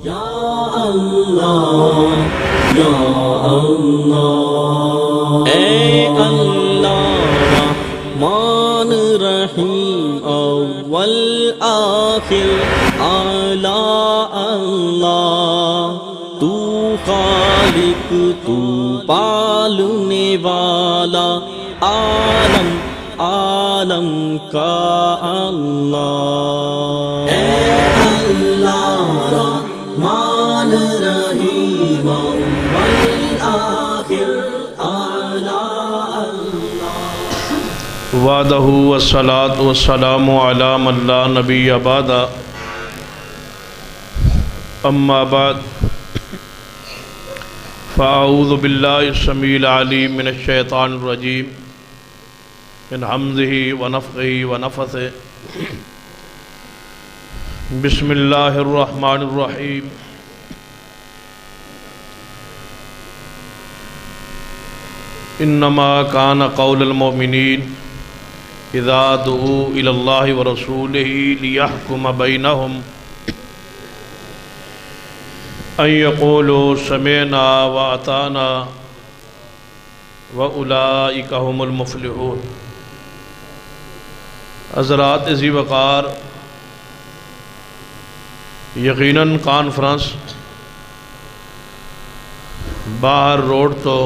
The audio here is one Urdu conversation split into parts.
یا اللہ یا اللہ، اے اللہ رحمان رحیم اول آخر اعلی اللہ، تو خالق تو پالنے والا عالم عالم کا اللہ، اے اللہ رحمان رحیم والآخر اعلی اللہ۔ وعدہ والصلاة والسلام علی من لا نبی بعد، اما بعد فاعوذ باللہ السمیع العلیم من الشیطان الرجیم من حمزہ ونفخہ ونفثہ، بسم اللہ الرحمن الرحیم۔ انما کان قول المؤمنین اذا دعوا الی اللہ ورسولہ لیحکم بینہم ان یقولوا سمعنا واطعنا واولئک هم المفلحون۔ حضرات ذی وقار، یقیناً کانفرنس باہر روڈ تو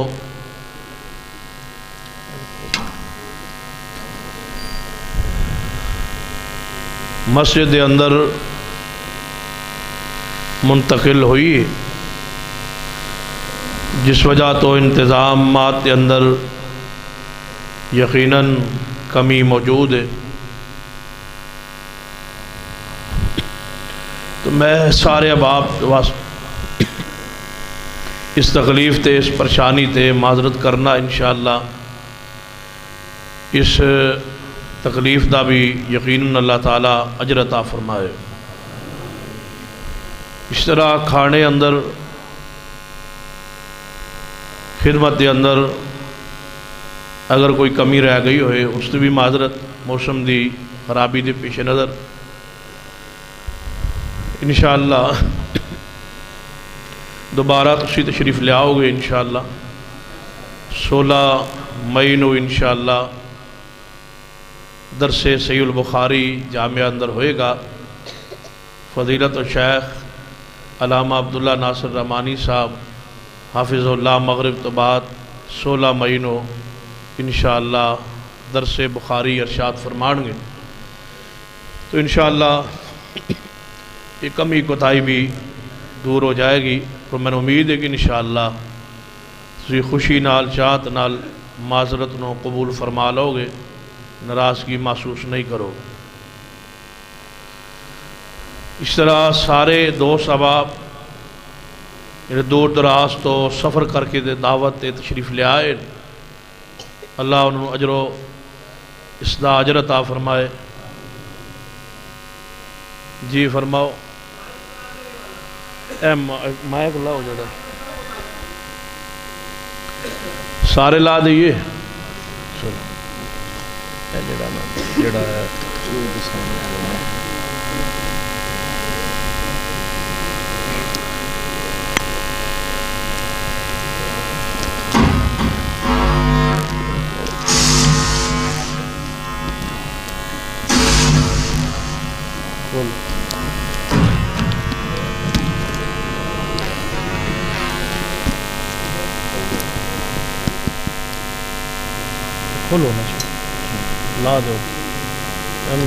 مسجد اندر منتقل ہوئی، جس وجہ تو انتظامات کے اندر یقیناً کمی موجود ہے۔ تو میں سارے احباب اس تکلیف تے اس پریشانی تے معذرت کرنا، انشاءاللہ اس تکلیف دا بھی یقیناً اللہ تعالیٰ اجر عطا فرمائے۔ اس طرح کھانے اندر خدمت کے اندر اگر کوئی کمی رہ گئی ہوئے اس سے بھی معذرت، موسم دی خرابی دے پیش نظر انشاءاللہ دوبارہ تسی تشریف لے آؤ گے انشاءاللہ۔ 16 مئی نو انشاءاللہ درس صحیح البخاری جامعہ اندر ہوئے گا۔ فضیلت الشیخ علامہ عبداللہ ناصر رحمانی صاحب حافظ اللہ مغرب تو بعد 16 مئی نو انشاءاللہ درس بخاری ارشاد فرمان گے۔ تو انشاءاللہ یہ کمی کوتاہی بھی دور ہو جائے گی، تو میں امید ہے کہ انشاءاللہ تسی خوشی نال چاہت نال معذرت نو قبول فرما لو گے، ناراضگی محسوس نہیں کرو گے۔ اس طرح سارے دوست احباب دور دراز تو سفر کر کے دعوت تشریف لے آئے، اللہ انہوں اجر و اصلاح اجر عطا فرمائے۔ جی فرماؤ، اے مائک لا ہو جڑا سارے لا دئیے، جڑا ہے کھولو نا، لا دو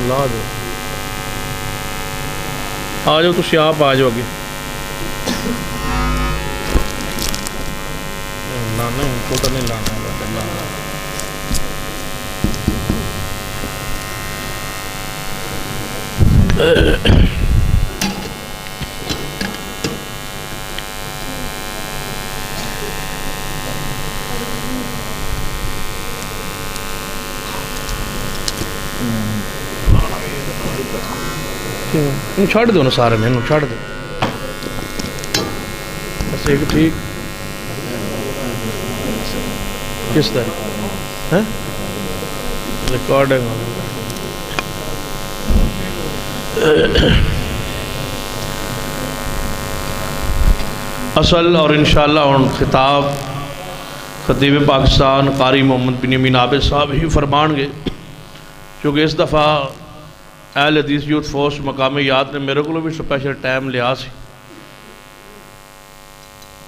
لا دو، آ جاؤ تسی آپ آ جاؤ اگے، لانا ان کو تو نہیں لانا چھڑ دو نا، سارے میں چھڑ دو بس ایک ٹھیک کس طرح ریکارڈنگ اصل اور انشاءاللہ ان خطاب خطیب پاکستان قاری محمد بن امین عابد صاحب ہی فرمان گے، کیونکہ اس دفعہ اہل حدیث یوتھ فورس مقام یاد نے میرے کو بھی سپیشل ٹائم لیا سی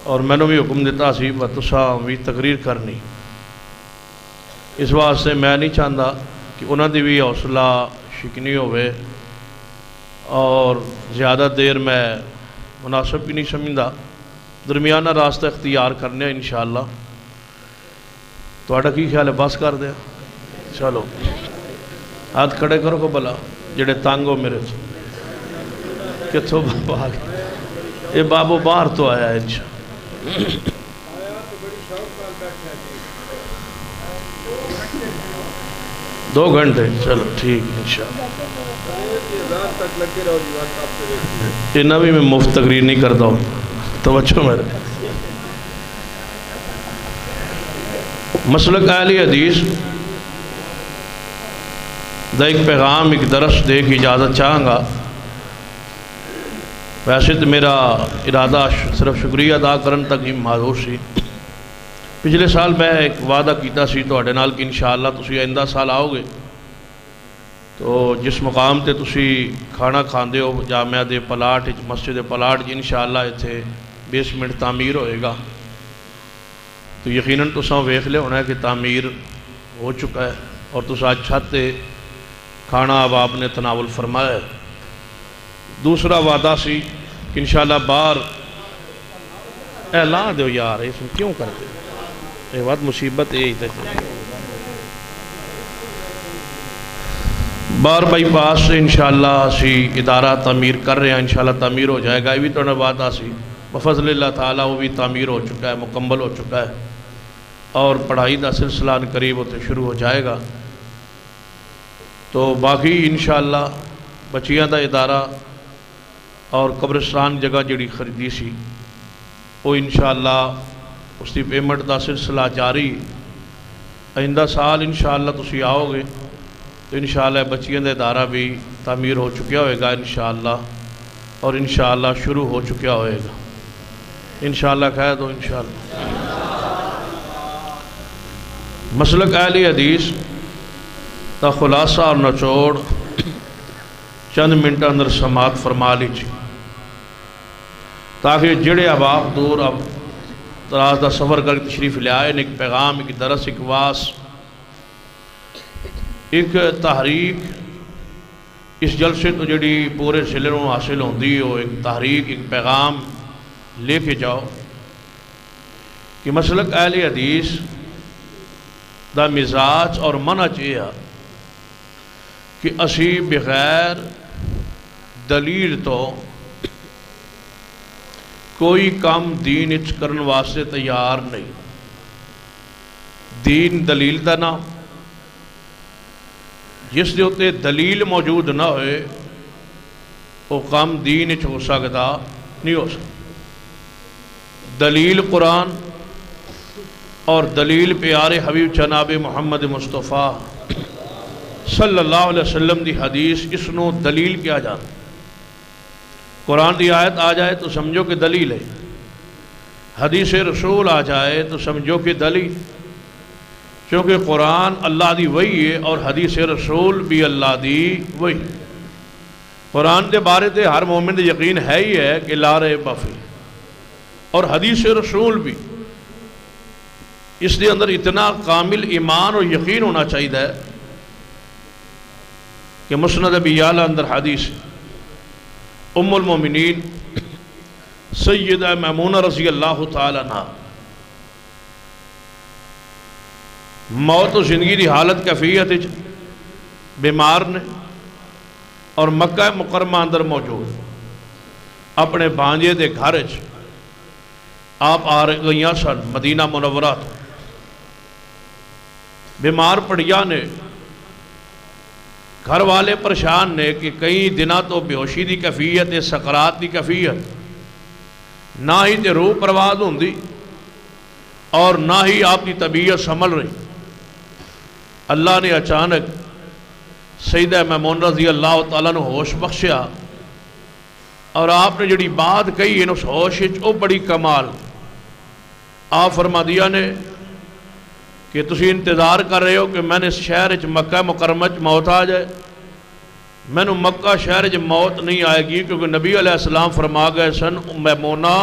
اور میں نے بھی حکم دیتا سی تساں بھی تقریر کرنی، اس واسطے میں نہیں چاہتا کہ انہوں دی بھی حوصلہ شکنی ہوئے اور زیادہ دیر میں مناسب بھی نہیں سمجھتا، درمیانہ راستہ اختیار کرنے انشاءاللہ۔ تہاڈا کی خیال ہے؟ بس کر دیا؟ چلو ہاتھ کھڑے کرو کو بلا جڑے تنگ ہو میرے سے، کتوں بابا آ گئے؟ یہ بابو باہر تو آیا ہے انشاءاللہ۔ 2 گھنٹے چلو ٹھیک انشاءاللہ۔ اتنا بھی میں مفت تقریر نہیں کرتا ہوں، توجہ میرے۔ مسلک اہل حدیث دا ایک پیغام ایک درس دے کی اجازت چاہوں گا۔ ویسے تو میرا ارادہ صرف شکریہ ادا کرن تک ہی معذور سی۔ پچھلے سال میں ایک وعدہ کیتا سی تواڈے نال کہ انشاءاللہ تسی آئندہ سال آؤ گے تو جس مقام تے تسی کھانا کھاندے ہو جامعہ دے پلاٹ مسجد پلاٹ انشاءاللہ اتھے بیسمنٹ تعمیر ہوئے گا، تو یقیناً تساں ویکھ لے ہونا ہے کہ تعمیر ہو چکا ہے اور تساں چھت تے کھانا اب آپ نے تناول فرمایا ہے۔ دوسرا وعدہ سی کہ انشاءاللہ باہر اعلان دیو یار، اس میں کیوں کرتے یہ بات مصیبت یہی تھے۔ بار بائی پاس سے انشاءاللہ اسی ادارہ تعمیر کر رہے ہیں، انشاءاللہ تعمیر ہو جائے گا، یہ بھی تو وعدہ سی بفضل اللہ تعالیٰ وہ بھی تعمیر ہو چکا ہے، مکمل ہو چکا ہے اور پڑھائی دا سلسلہ قریب ہوتے شروع ہو جائے گا۔ تو باقی انشاءاللہ بچیاں دا ادارہ اور قبرستان جگہ جڑی خریدی سی وہ انشاءاللہ اس کی پیمنٹ دا سلسلہ جاری۔ آئندہ سال انشاءاللہ تسی آؤ گے تو انشاءاللہ بچیاں دا ادارہ بھی تعمیر ہو چکیا ہوئے گا انشاءاللہ، اور انشاءاللہ شروع ہو چکیا ہوئے گا انشاءاللہ۔ کہہ دو انشاءاللہ۔ مسلک اہل حدیث دا خلاصہ اور نچوڑ چند منٹ اندر سماعت فرما لیجیے تاکہ جڑے احباب دور اب دراز دا سفر کر تشریف لے آئے، ایک پیغام، ایک درس، ایک واس، ایک تحریک اس جلسے تو جڑی پورے سلروں حاصل ہوندی ہو، ایک تحریک، ایک پیغام لے کے جاؤ کہ مسلک اہل حدیث دا مزاج اور منہج یہ ہے کہ اسی بغیر دلیل تو کوئی کام دین اچ کرن واسطے تیار نہیں۔ دین دلیل دا نام، جس دے ہوتے دلیل موجود نہ ہوئے وہ کام دین اچ ہو سکتا نہیں ہو سکتا۔ دلیل قرآن اور دلیل پیارے حبیب جناب محمد مصطفیٰ صلی اللہ علیہ وسلم دی حدیث، اس نو دلیل کیا جاتا۔ قرآن دی آیت آ جائے تو سمجھو کہ دلیل ہے، حدیث رسول آ جائے تو سمجھو کہ دلیل، کیونکہ قرآن اللہ دی وحی ہے اور حدیث رسول بھی اللہ دی وحی۔ قرآن دے بارے تے ہر مومن دے یقین ہے ہی ہے کہ لا ریب فیہ، اور حدیث رسول بھی اس دے اندر اتنا کامل ایمان اور یقین ہونا چاہیے کہ مسند ابی یعلا اندر حدیث ام المومنین سیدہ میمونہ رضی اللہ تعالیٰ عنہ موت و زندگی دی حالت کیفیت بیمار نے اور مکہ مکرمہ اندر موجود اپنے بانجے دے گھر آپ آ گئیاں سن مدینہ منورہ تو بیمار پڑیا نے، گھر والے پریشان نے کہ کئی دنہ تو بے ہوشی دی کیفیت ہے، سکرات دی کیفیت، نہ ہی تے روح پرواز ہوندی اور نہ ہی آپ کی طبیعت سنبھل رہی۔ اللہ نے اچانک سیدہ میمونہ رضی اللہ تعالیٰ نے ہوش بخشیا اور آپ نے جڑی بات کہی ہے اس ہوش وہ بڑی کمال آپ فرما دیا نے کہ تسی انتظار کر رہے ہو کہ میں نے اس شہر مکہ مکرمہ موت آ جائے. میں نے مکہ شہر موت نہیں آئے گی کیونکہ نبی علیہ السلام فرما گئے سن میمونہ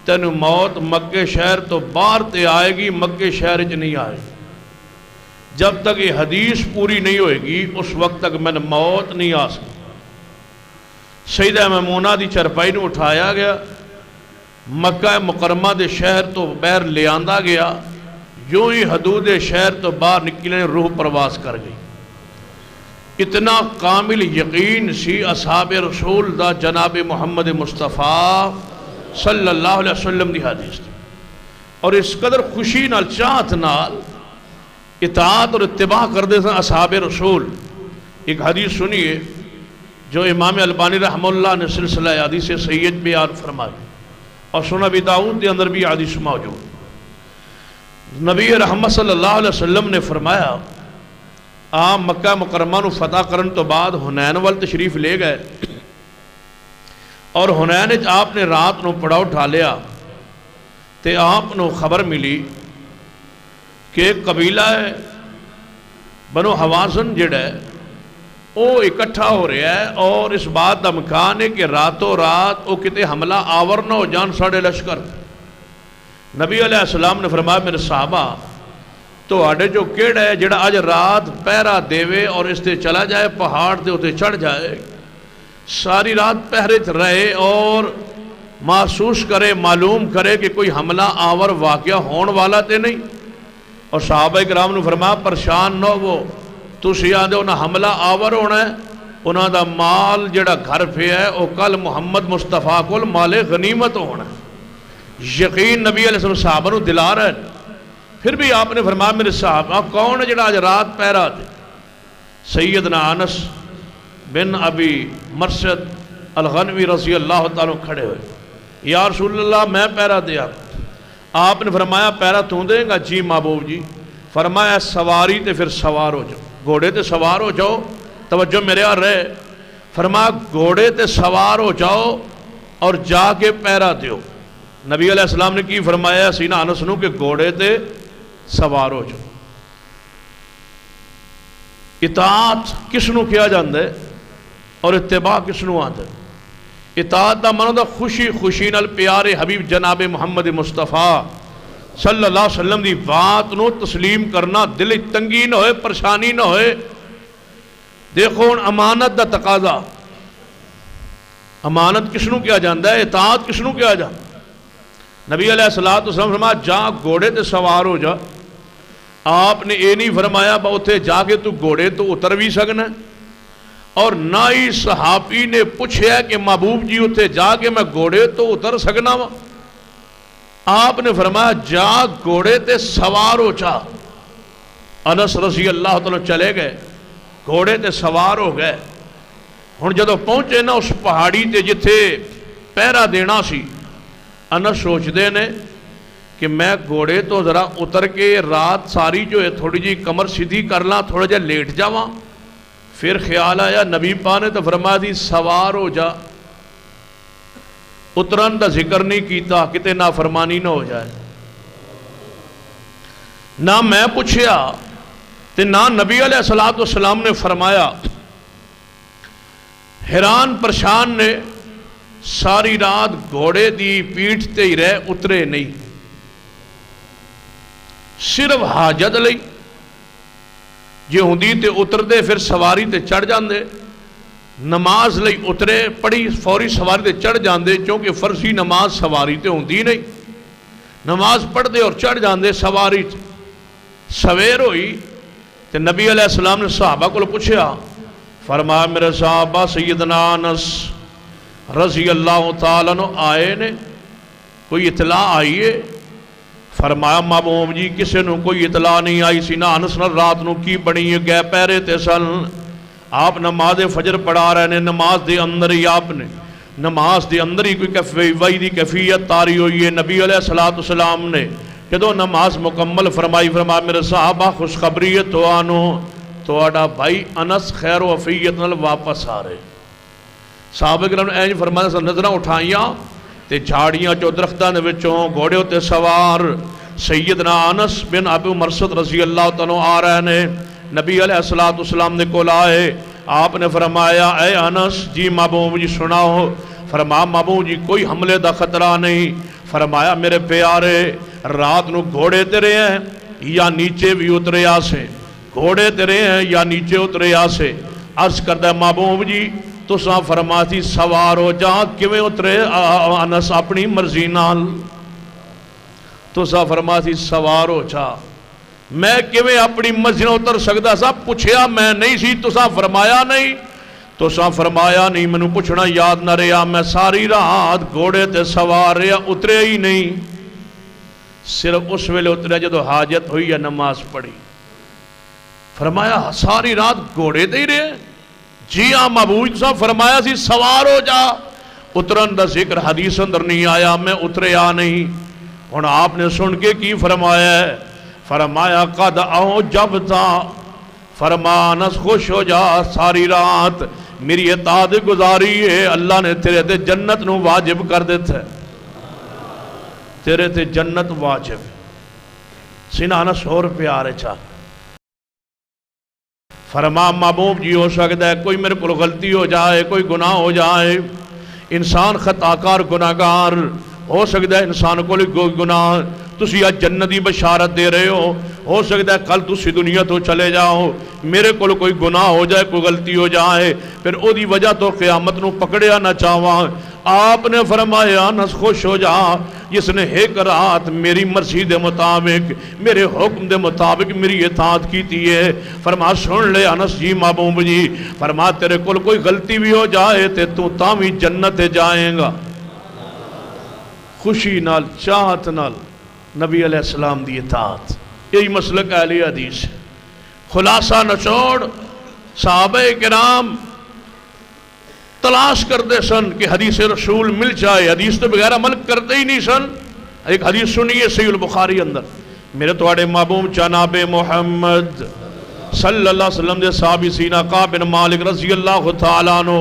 تینوں موت مکہ شہر تو باہر تے آئے گی، مکہ شہر نہیں آئے. جب تک یہ حدیث پوری نہیں ہوئے گی اس وقت تک میں نے موت نہیں آ سکتی. سیدہ میمونہ دی چرپائی نے اٹھایا گیا، مکہ مکرمہ دے شہر تو باہر لے آندا گیا. یوں ہی حدود شہر تو باہر نکلنے روح پرواز کر گئی. اتنا کامل یقین سی اصحاب رسول دا جناب محمد مصطفیٰ صلی اللہ علیہ وسلم دی حدیث تھی. اور اس قدر خوشی نال چاہت نال اطاعت اور اتباع کردے سن اصحاب رسول. ایک حدیث سنیے جو امام البانی رحمہ اللہ نے سلسلہ حدیث سید بیان فرمائی اور سنن ابی داؤد کے اندر بھی حدیث موجود. نبی رحمت صلی اللہ علیہ وسلم نے فرمایا آپ مکہ مکرمہ نو فتح کرن تو بعد حنین وال تشریف لے گئے اور حنین آپ نے رات نو پڑاؤ اٹھا لیا تے آپ نو خبر ملی کہ ایک قبیلہ ہے بنو حوازن جڑا ہے وہ اکٹھا ہو رہا ہے اور اس بات دا امکان ہے کہ راتوں رات وہ کتے حملہ آور نہ ہو جان ساڑھے لشکر. نبی علیہ السلام نے فرمایا میرے صحابہ تو آڑے جو کیڑا ہے جڑا آج رات پہرا دیوے اور اس تے چلا جائے پہاڑ دے ہوتے چڑھ جائے ساری رات پہرے رہے اور محسوس کرے معلوم کرے کہ کوئی حملہ آور واقعہ ہون والا تے نہیں. اور صحابہ کرام نے فرمایا پریشان نہ ہو تسی آدھے انہاں حملہ آور ہونا ہے انہاں دا مال جڑا گھر پہ ہے وہ کل محمد مصطفیٰ کو مال غنیمت ہونا ہے. یقین نبی علیہ السلام صحابہ نو دلا رہے. پھر بھی آپ نے فرمایا میرے صحابہ کون ہے جڑا آج رات پہرا دے؟ سیدنا انس بن ابی مرثد الغنوی رضی اللہ تعالیٰ کھڑے ہوئے. یا رسول اللہ میں پہرا دیا. آپ نے فرمایا پہرا تو دیں گا؟ جی محبوب جی. فرمایا سواری تے پھر سوار ہو جاؤ، گھوڑے تے سوار ہو جاؤ. توجہ میرے اور رہے. فرمایا گھوڑے تے سوار ہو جاؤ اور جا کے پہرا دیو. نبی علیہ السلام نے کی فرمایا سینہ انس نو کہ گھوڑے تے سوار ہو جاؤ. اطاعت کس نو کیا جاندے اور اتباع کس نو آندے؟ اطاعت دا منو دا خوشی خوشی نال پیارے حبیب جناب محمد مصطفیٰ صلی اللہ علیہ وسلم دی بات نو تسلیم کرنا، دل تنگی نہ ہوئے پریشانی نہ ہوئے. دیکھو امانت دا تقاضا، امانت کس نو کیا جاندہ ہے؟ اطاعت کس نو کیا جاندہ؟ نبی علیہ السلام فرمایا جا گھوڑے تے سوار ہو جا. آپ نے یہ نہیں فرمایا با اتھے جا کے تو گھوڑے تو اتر بھی سکنا ہے اور نہ ہی صحابی نے پوچھا کہ محبوب جی اتھے جا کے میں گھوڑے تو اتر سکنا وا. آپ نے فرمایا جا گھوڑے تے سوار ہو جا. انس رضی اللہ تعالیٰ چلے گئے، گھوڑے تے سوار ہو گئے. ہن جدو پہنچے نا اس پہاڑی تے جتھے پہرا دینا سی، انس سوچ دے نے کہ میں گھوڑے تو ذرا اتر کے رات ساری جو ہے تھوڑی جی کمر سیدھی کر لاں، تھوڑا جا لیٹ جاواں. پھر خیال آیا نبی پاک نے تو فرمایا دی سوار ہو جا. اترن دا ذکر نہیں کیتا کتے نافرمانی نہ ہو جائے. نہ میں پوچھیا تے نہ نبی علیہ السلام نے فرمایا. حیران پریشان نے ساری رات گھوڑے دی پیٹھ تے ہی رہے، اترے نہیں. صرف حاجت لئی جے ہوندی تے اتر دے پھر سواری تے چڑھ جاندے. نماز لئی اترے پڑھی فوری سواری تے چڑھ جاندے چونکہ فرضی نماز سواری تے ہوندی نہیں. نماز پڑھ دے اور چڑھ جاندے سواری تے. سویر ہوئی تے نبی علیہ السلام نے صحابہ کو پوچھا. فرمایا میرے صحابہ سیدنا انس رضی اللہ تعالیٰ عنہ آئے نے، کوئی اطلاع آئی ہے؟ فرمایا محبوب جی کسے نو کوئی اطلاع نہیں آئی. سینہ انس نہ رات نو کی بڑی ہے گئے پیرے تے سن. آپ نماز فجر پڑھا رہے نے، نماز دے اندر ہی آپ نے نماز دے اندر ہی کوئی وحی دی کیفیت تاری ہوئی ہے. نبی علیہ السلام نے جدو نماز مکمل فرمائی فرمایا میرے صحابہ خوشخبریت تو آنو تو آڈا بھائی انس خیر و عفیت نال واپس آ رہے. صحابہ کرام نے اینج فرمایا سا نظریں اٹھائیاں تے جھاڑیاں چو درختاں دے وچوں گھوڑے تے سوار سیدنا انس بن ابو مرثد رضی اللہ تعالیٰ آ رہے نے نبی علیہ السلام نے کول آئے آپ نے فرمایا اے انس جی محبوب جی سناؤ فرمایا محبوب جی کوئی حملے دا خطرہ نہیں فرمایا میرے پیارے رات نو گھوڑے تیرے ہیں یا نیچے بھی اترے آسے گھوڑے تیرے ہیں یا نیچے اترے آسے عرض کردہ محبوب جی تو ساں فرماتی سوار ہو جا کیویں اترے انس اپنی مرضی نال تو ساں فرماتی سوار ہو جا میں کیویں اپنی مرضی نال اتر سکدا سا پوچھیا میں نہیں سی تو ساں فرمایا نہیں تو ساں فرمایا نہیں مینوں پوچھنا یاد نہ رہا میں ساری رات گھوڑے تے سوار رہا اترے ہی نہیں صرف اس ویلے اتریا جدو حاجت ہوئی یا نماز پڑھی فرمایا ساری رات گھوڑے تے ہی رہے جی ہاں محبوب صاحب فرمایا سی سوار ہو جا اترن دا ذکر حدیث اندر نہیں آیا میں اترے آ نہیں اور آپ نے سن کے کی فرمایا ہے فرمایا قد آؤ جب تھا فرمانس خوش ہو جا ساری رات میری اطاعت گزاری ہے اللہ نے تیرے تے جنت نو واجب کر دیتا ہے تیرے تے جنت واجب سینہ سو روپے آ رہے چاہ فرما محبوب جی ہو سکتا ہے کوئی میرے کو غلطی ہو جائے کوئی گناہ ہو جائے انسان خطاکار گناہگار ہو سکتا ہے انسان کو کوئی گناہ تسی آج جنتی بشارت دے رہے ہو سکتا ہے کل تسی دنیا تو چلے جاؤ میرے کو کوئی گناہ ہو جائے کوئی غلطی ہو جائے پھر او دی وجہ تو قیامت نو پکڑیا نہ چاہواں آپ نے فرمایا نس خوش ہو جا جس نے ایک رات میری مرضی دے مطابق میرے حکم دے مطابق میری اطاعت کیتی ہے فرما سن لے انس جی محبوب جی فرما تیرے کو کوئی غلطی بھی ہو جائے تے تو تاوی جنت جائیں گا خوشی نال چاہت نال نبی علیہ السلام دی اطاعت یہی مسلک اہل حدیث ہے خلاصہ نچوڑ صحابہ کرام تلاش کرتے سن کہ حدیث رسول مل جائے حدیث تو بغیر عمل کرتے ہی نہیں سن ایک حدیث سنیے صحیح البخاری اندر میرے توڑے محبوب جناب محمد صلی اللہ علیہ وسلم دے صحابی سینہ کعب بن مالک رضی اللہ تعالیٰ عنہ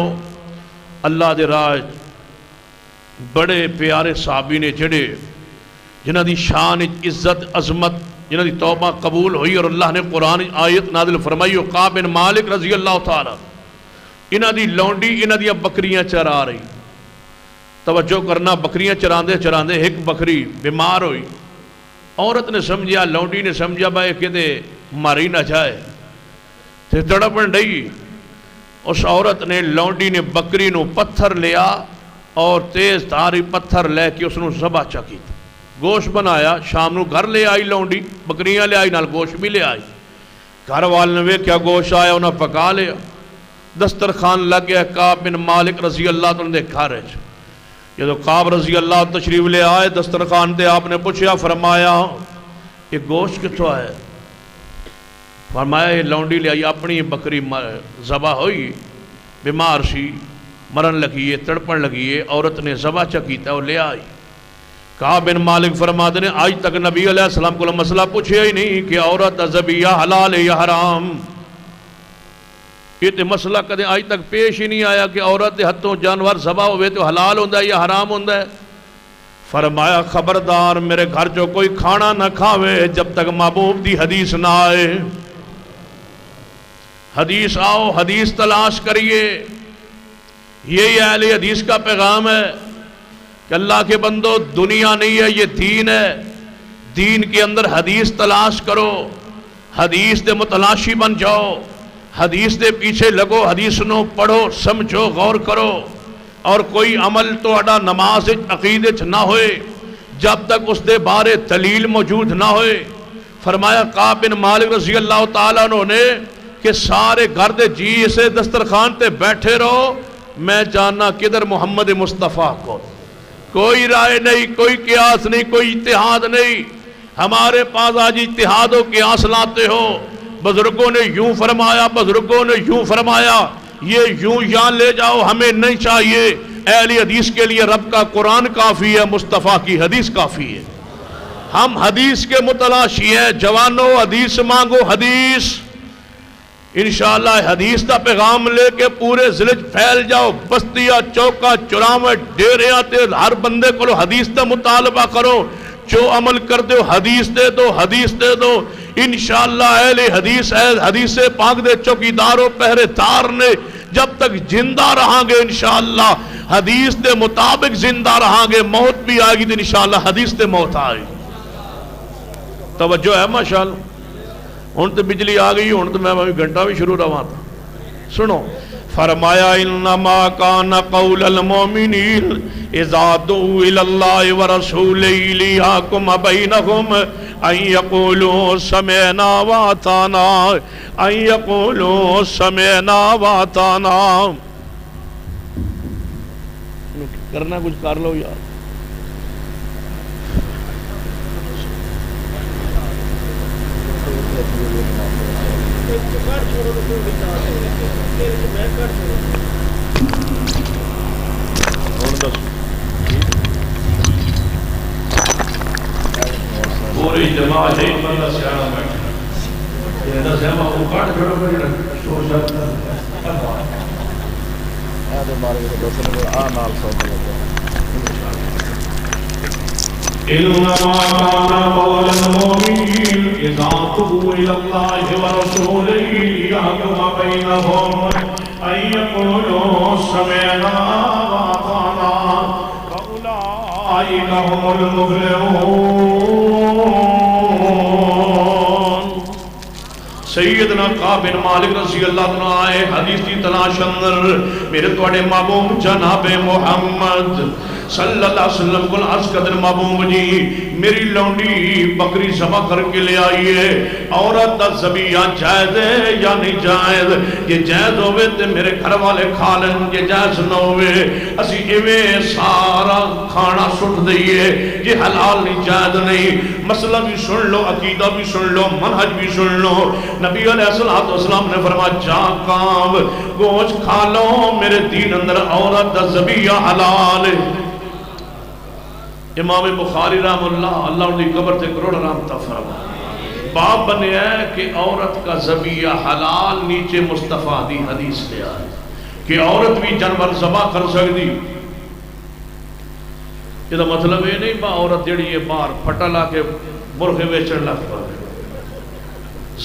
اللہ دے راج بڑے پیارے صحابی نے جڑے جنہ دی شان عزت عظمت جنہ دی توبہ قبول ہوئی اور اللہ نے قرآن آیت نازل فرمائی کعب بن مالک رضی اللہ تعالیٰ انہ دی لونڈی انہ دی بکریاں چرا رہی توجہ کرنا بکریاں چراندے چراندے ایک بکری بیمار ہوئی عورت نے سمجھا لونڈی نے سمجھا بھائی کہتے ماری نہ جائے تے تڑپن ڈئی اس عورت نے لونڈی نے بکری نو پتھر لیا اور تیز تاری پتھر لے کے اس نو ذبح چکی گوشت بنایا شام نو گھر لے آئی لونڈی بکریاں لے آئی نال گوشت بھی لے آئی گھر والے نے کیا گوشت آیا انہاں پکا لیا دسترخوان لگ گیا کعب بن مالک رضی اللہ عنہ دے گھر ہے جدو کعب رضی اللہ تشریف لے آئے دسترخوان تے آپ نے پوچھا فرمایا یہ گوشت کتوں ہے فرمایا یہ لونڈی لے آئی اپنی بکری ذبح ہوئی بیمار سی مرن لگیے تڑپن لگیے عورت نے ذبح چکیتا وہ لے آئی کعب بن مالک فرماتے ہیں آج تک نبی علیہ السلام کو مسئلہ پوچھے ہی نہیں کہ عورت ذبیحہ حلال ہے یا حرام یہ تے مسئلہ کدے آج تک پیش ہی نہیں آیا کہ عورت دے ہتھوں جانور ذبح ہوئے تو حلال ہوندہ ہے یا حرام ہوندہ ہے فرمایا خبردار میرے گھر جو کوئی کھانا نہ کھاوے جب تک محبوب دی حدیث نہ آئے حدیث آؤ حدیث تلاش کریے یہی اہل حدیث کا پیغام ہے کہ اللہ کے بندو دنیا نہیں ہے یہ دین ہے دین کے اندر حدیث تلاش کرو حدیث دے متلاشی بن جاؤ حدیث دے پیچھے لگو حدیث نو پڑھو سمجھو غور کرو اور کوئی عمل تو اڈا نماز عقیدت نہ ہوئے جب تک اس دے بارے دلیل موجود نہ ہوئے فرمایا کعب بن مالک رضی اللہ تعالیٰ عنہ نے کہ سارے گھر دے جی اسے دسترخوان تے بیٹھے رہو میں جاننا کدھر محمد مصطفیٰ کو کوئی رائے نہیں کوئی قیاس نہیں کوئی اتحاد نہیں ہمارے پاس آج اتحاد و قیاس لاتے ہو بزرگوں نے یوں فرمایا بزرگوں نے یوں فرمایا یہ یوں یہاں لے جاؤ ہمیں نہیں چاہیے اہل حدیث کے لیے رب کا قرآن کافی ہے مصطفیٰ کی حدیث کافی ہے ہم حدیث کے متلاشی ہیں جوانوں حدیث مانگو حدیث انشاءاللہ حدیث دا پیغام لے کے پورے ضلع پھیل جاؤ، بستیاں چوکا چوراواں ڈیریاں تے ہر بندے کو حدیث دا مطالبہ کرو، جو عمل کر دو حدیث دے دو، حدیث دے دو۔ انشاءاللہ اہل حدیث پاک دے چوکیداروں پہرے دار نے جب تک زندہ رہاں گے انشاءاللہ حدیث دے مطابق زندہ رہاں گے، موت بھی آئے گی تو انشاءاللہ حدیث دے موت آئے گی۔ توجہ ہے ماشاءاللہ۔ ہن تو بجلی آ گئی، ہن تو میں گھنٹہ بھی شروع رہا تھا۔ سنو فرمایا انما کان قول المؤمنین اذا دعوا الی اللہ ورسولہ لیحکم بینہم ان یقولوا سمعنا واطعنا، ان یقولوا سمعنا واطعنا۔ کرنا کچھ کر لو یار۔ پوری جماعت ایک بندہ سیانا بیٹھا یہ دس ہے وہ کاٹ چھوڑا پڑی شور شاید انما كان قول المؤمنين اذا دعوا الى الله ورسوله ليحكم بينهم ان يقولوا سمعنا واطعنا واولئك هم المفلحون۔ سیدنا کعب بن مالک رضی اللہ عنہ آئے حدیث کی تلاش اندر میرے توڑے محبوب جناب محمد صلی اللہ علیہ وسلم کو عرض قدر محبوب جی میری لونڈی بکری ذبح کر کے لے آئیے، عورت دا ذبیحہ جائز ہے یا نہیں جائز؟ یہ جائز ہوئے تے میرے گھر والے کھا لیں، یہ جائز نہ ہوئے اسی ایویں سارا کھانا سٹ دئیے، یہ حلال نہیں جائز نہیں۔ مسئلہ بھی سن لو، عقیدہ بھی سن لو، منہج بھی سن لو۔ نبی علیہ السلام نے فرمایا جا کام گوشت کھا لو، میرے دین اندر عورت دا ذبیحہ حلال ہے۔ امام بخاری رحم اللہ ان کی قبر سے کروڑ رحمتہ فرما باب بنے ہے کہ عورت کا ذبیحہ حلال، نیچے مصطفیٰ دی حدیث لے آئے کہ عورت بھی جانور ذبح کر سکتی۔ یہ مطلب یہ نہیں با عورت جڑی یہ باہر پھٹا لا کے مرغے بیچن لگ پائے،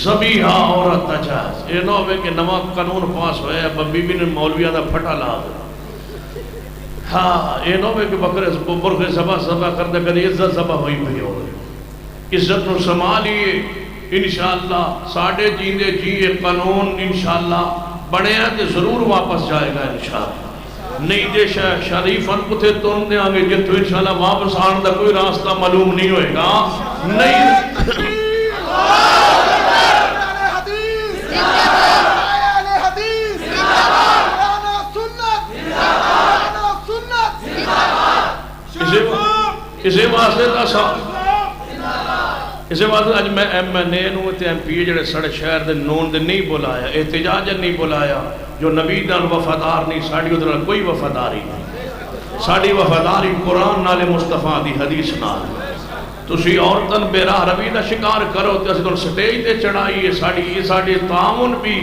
ذبیحہ عورت دا جائز۔ یہ نہ ہوئے کہ نواں قانون پاس ہوئے بی بی نے مولویہ دا پھٹا لا دے، ہاں یہ نہ ہوئے کہ بکرے مرغے ذبح کر دے کدی عزت ذبح ہوئی پہ ہو گئی، عزت نو سنبھالیے انشاءاللہ۔ ساڑھے جیندے جی یہ قانون انشاءاللہ بڑے ہیں تو ضرور واپس جائے گا انشاءاللہ۔ نہیں دے شریفن کتے تون دے آنگے جتو انشاءاللہ واپس آن دا کوئی راستہ معلوم نہیں ہوئے گا۔ نہیں اسے واسطے تا اسے واسطے آج میں ایم این اے نو تے ایم پی اے جڑے سڑے شہر دے نون دے نہیں بلایا، احتجاج نہیں بلایا، جو نبی دان وفادار نہیں، ساڑھی ادھر کوئی وفاداری نہیں، ساڑھی وفاداری قرآن نال مصطفیٰ دی حدیث نال۔ تسی عورتن بے راہ روی دا شکار کرو تے اسی تن سٹیج تے چڑھائیے، ساڑھی تعاون بھی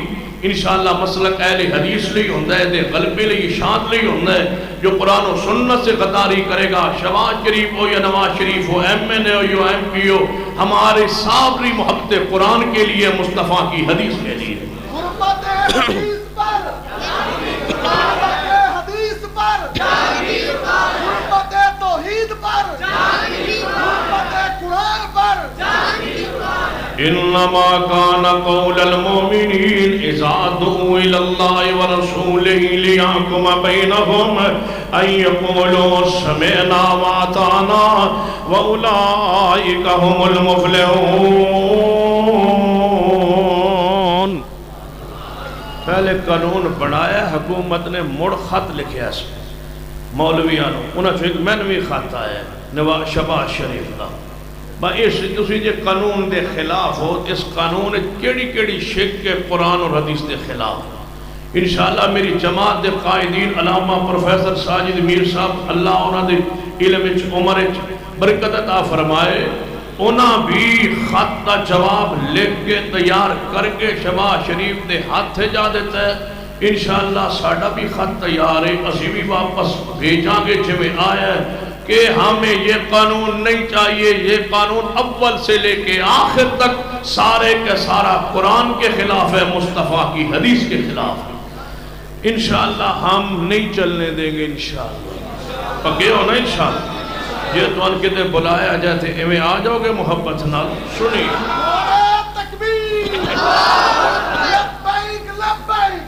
انشاءاللہ مسلک اہل حدیث لئی ہوندہ ہے، دے غلبے لئی شان لئی ہوندہ ہے، جو قرآن و سنت سے غداری کرے گا، شہباز شریف ہو یا نواز شریف ہو، ایم این اے ہو یا ایم پی ہو، ہمارے صابری محبت قرآن کے لیے، مصطفیٰ کی حدیث کے لیے۔ حرمت حدیث پر، حدیث پر، حرمت توحید پر، حرمت قرآن پر۔ انما كان قول المؤمنين اذا دعوا الى الله ورسوله ليحكم بينهم ان يقولوا سمعنا واطعنا واولئك هم المفلحون۔ پہلے قانون بنایا حکومت نے، مڑ خط لکھیا اس مولویاں نو، انہاں چوں ایک مینوی خط آیا شہباز شریف کا، با اس تسی جے قانون دے خلاف ہو، اس قانون کیڑی شک کے قرآن اور حدیث دے خلاف۔ انشاءاللہ میری جماعت دے قائدین علامہ پروفیسر ساجد میر صاحب اللہ انہاں دے علم وچ عمر وچ برکت عطا فرمائے، انہاں بھی خط کا جواب لکھ کے تیار کر کے شمع شریف دے ہاتھ جا دیتا ہے۔ انشاءاللہ ساڑھا بھی خط تیار ہے، اسی بھی واپس بھیجاں گے جمیں آیا ہے کہ ہمیں یہ قانون نہیں چاہیے، یہ قانون اول سے لے کے آخر تک سارے کا سارا قرآن کے خلاف ہے، مصطفیٰ کی حدیث کے خلاف ہے۔ انشاءاللہ ہم نہیں چلنے دیں گے انشاءاللہ، پکے ہو نا انشاءاللہ۔ یہ تو ان کے دے بلایا جاتے ایویں آ جاؤ گے محبت نال سنی نعرہ تکبیر لبیک لبیک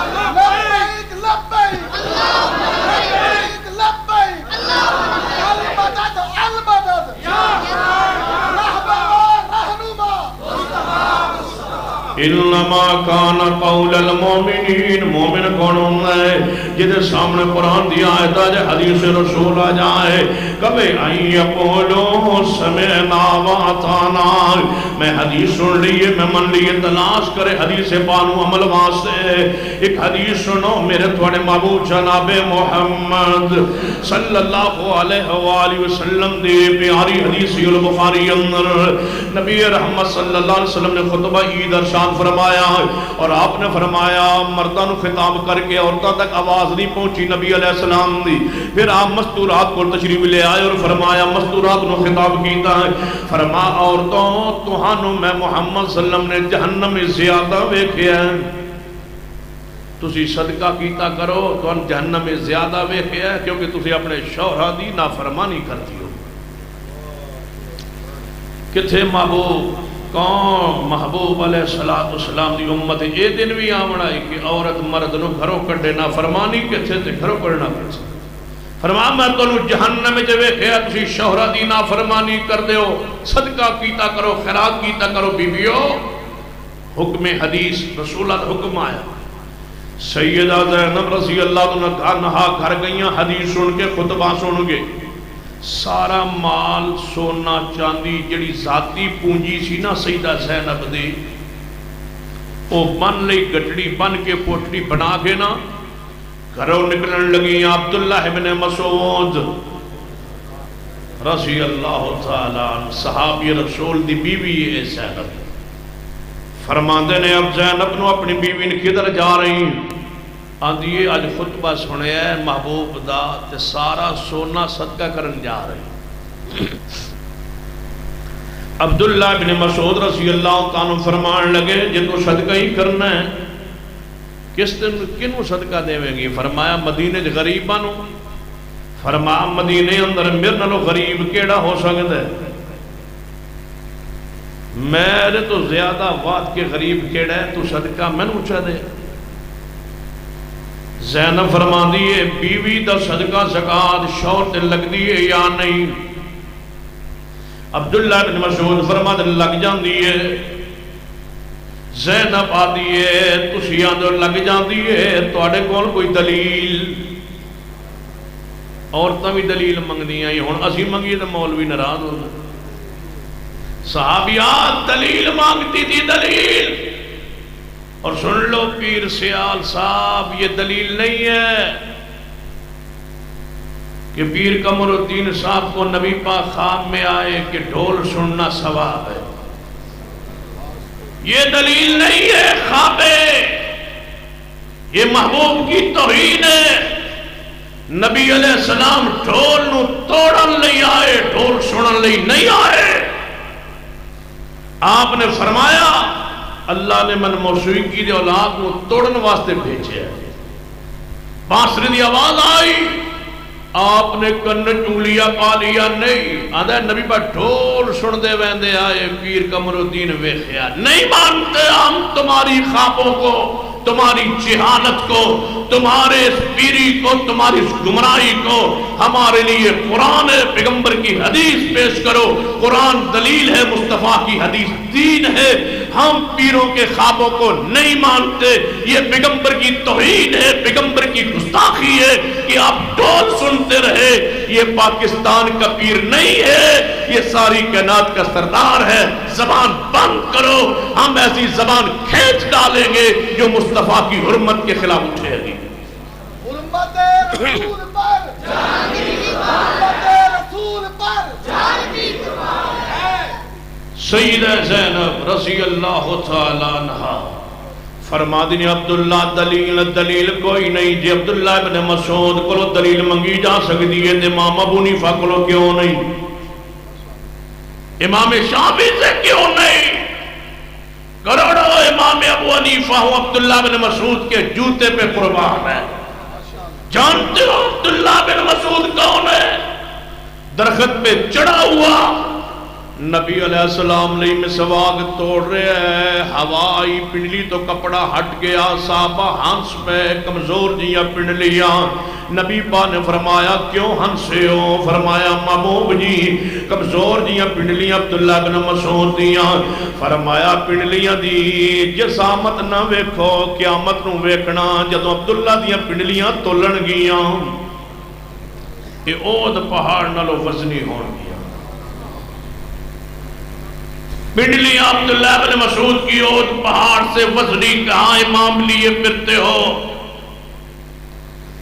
لبیک لبیک لبیک لبیک المدد المدد رہبر رہنما انما کان قول المومنین، مومن کون ہونا ہے جدے سامنے قرآن دیا آیت آجے حدیث رسول آ جائے کبھی آئی یقولو سمعنا واتانا، میں حدیث سن لیے میں من لیے تلاش کرے حدیث بانو عمل واسطے۔ ایک حدیث سنو میرے تھوڑے معبود جناب محمد صلی اللہ علیہ وآلہ وسلم دے پیاری حدیث البخاری اندر نبی رحمت صلی اللہ علیہ وسلم نے خطبہ عید ارشاد فرمایا اور آپ نے فرمایا مردان خطاب کر کے عورتوں تک آواز نہیں پہنچی نبی علیہ السلام دی، پھر آپ مستورات کو تشریف لے آئے اور فرمایا مستورات کو خطاب کیتا ہے، فرما عورتوں توہانو میں محمد صلی اللہ علیہ وسلم نے جہنم میں زیادہ ویکھیا ہے، تسی صدقہ کیتا کرو تو ان جہنم میں زیادہ ویکھیا ہے کیونکہ تسی اپنے شوہر دی نافرمانی کرتی ہو۔ کتھے محبوب کون محبوب علیہ السلام دی امت اے دن بھی آمنا ہے کہ عورت مرد نو گھروں کڑے نا فرمانی کتھے تے گھروں کرنا پڑ سکتا۔ فرما میں تو جہنم میں جوے خیر تسی شوہرہ دی نا فرمانی کر دے ہو، صدقہ کیتا کرو خیرات کیتا کرو بیویو۔ حکم حدیث رسولت حکم آیا سیدہ زینب رضی اللہ عنہا گھر گئیاں حدیث سن کے خطبہ سن گے، سارا مال سونا چاندی جڑی ذاتی پونجی سی نا سیدہ زینب دے او بن لئی گٹڑی بن کے پوٹڑی بنا کے نا گھروں نکلن لگی عبداللہ ابن مسعود رضی اللہ تعالیٰ صحابی رسول دی بیوی ہے زینب، فرماندے نے اب زینب نو اپنی بیوی نے کدھر جا رہی آندھیے آج خطبہ سنے ہے محبوب دا تے سارا سونا صدقہ کرن جا رہی۔ عبداللہ ابن مسعود رضی اللہ تعالیٰ فرمان لگے جنہوں صدقہ ہی کرنا ہے کس دن کنوں صدقہ دے گی؟ فرمایا مدینے غریبانوں، فرمایا مدینے اندر میرے نالوں غریب کیڑا ہو سکتا ہے؟ میرے تو زیادہ وعد کے غریب کیڑا ہے تو صدقہ میں نوچا دے۔ زینب فرما دیئے بیوی دا صدقہ زکاة شوہر تے لگ دیئے یا نہیں؟ عبداللہ بن مسعود فرما دے لگ جان دیئے۔ زینب آ دیئے تسیاں دے لگ جان دیئے تو آڑے کون کوئی دلیل؟ عورتاں بھی دلیل منگ دیئے ہیں ہون اسی منگی تو مولوی ناراض ہو گئے۔ صحابیات دلیل مانگتی تھی دلیل، اور سن لو پیر سیال صاحب یہ دلیل نہیں ہے کہ پیر قمر الدین صاحب کو نبی پاک خواب میں آئے کہ ڈھول سننا ثواب ہے، یہ دلیل نہیں ہے خوابے، یہ محبوب کی توہین ہے۔ نبی علیہ السلام ڈھول نو توڑن لئی آئے، ڈھول سنن لئی نہیں آئے۔ آپ نے فرمایا اللہ نے من موسیقی دے اولاد کو توڑن واسطے بھیجے ہیں۔ بانسری دی آواز آئی آپ نے کن چونگلیاں پا لیا نہیں، آدھا نبی پر ڈھول سن دے ویندے آئے پیر قمر الدین ویخیا نہیں مانتے ہم تمہاری خوابوں کو، تمہاری جہالت کو، تمہارے اس پیری کو، تمہاری اس گمراہی کو، ہمارے لیے قرآن ہے، پیغمبر کی حدیث پیش کرو، قرآن دلیل ہے، مصطفیٰ کی حدیث دین ہے، ہم پیروں کے خوابوں کو نہیں مانتے، یہ پیغمبر کی توہین ہے، پیغمبر کی گستاخی ہے کہ آپ ڈھول سنتے رہے، یہ پاکستان کا پیر نہیں ہے، یہ ساری کائنات کا سردار ہے، زبان بند کرو، ہم ایسی زبان کھینچ ڈالیں گے جو مصطفیٰ کی حرمت کے خلاف اٹھے گی۔ حرمت رسول پر، حرمت رسول پر، سیدہ زینب رضی اللہ تعالیٰ عنہ فرما دی عبداللہ دلیل کوئی نہیں جی عبداللہ ابن مسعود کو دلیل منگی جا سکتی ہے امام ابو حنیفہ کو کیوں نہیں امام شافعی سے کیوں نہیں کروڑوں امام ابو حنیفہ ہوں عبداللہ ابن مسعود کے جوتے پہ قربان ہے جانتے ہو عبداللہ ابن مسعود کون ہے درخت پہ چڑھا ہوا نبی علیہ السلام نے مسواک توڑ رہے ہیں ہوائی پنڈلی تو کپڑا ہٹ گیا صحابہ ہنس پہ کمزور جیاں پنڈلیاں نبی پاک نے فرمایا کیوں ہنسے ہو فرمایا محبوب جی کمزور جیاں پنڈلیاں عبداللہ بن مسعود دیاں فرمایا پنڈلیاں دی جسامت نہ ویکھو قیامت نو ویکھنا جدوں عبداللہ دیاں پنڈلیاں تولن گیاں یہ اود پہاڑ نالو وزنی ہون گیا پنڈلیاں عبداللہ بن مسعود کی اود پہاڑ سے وزنی کہاں امام لیے پھرتے ہو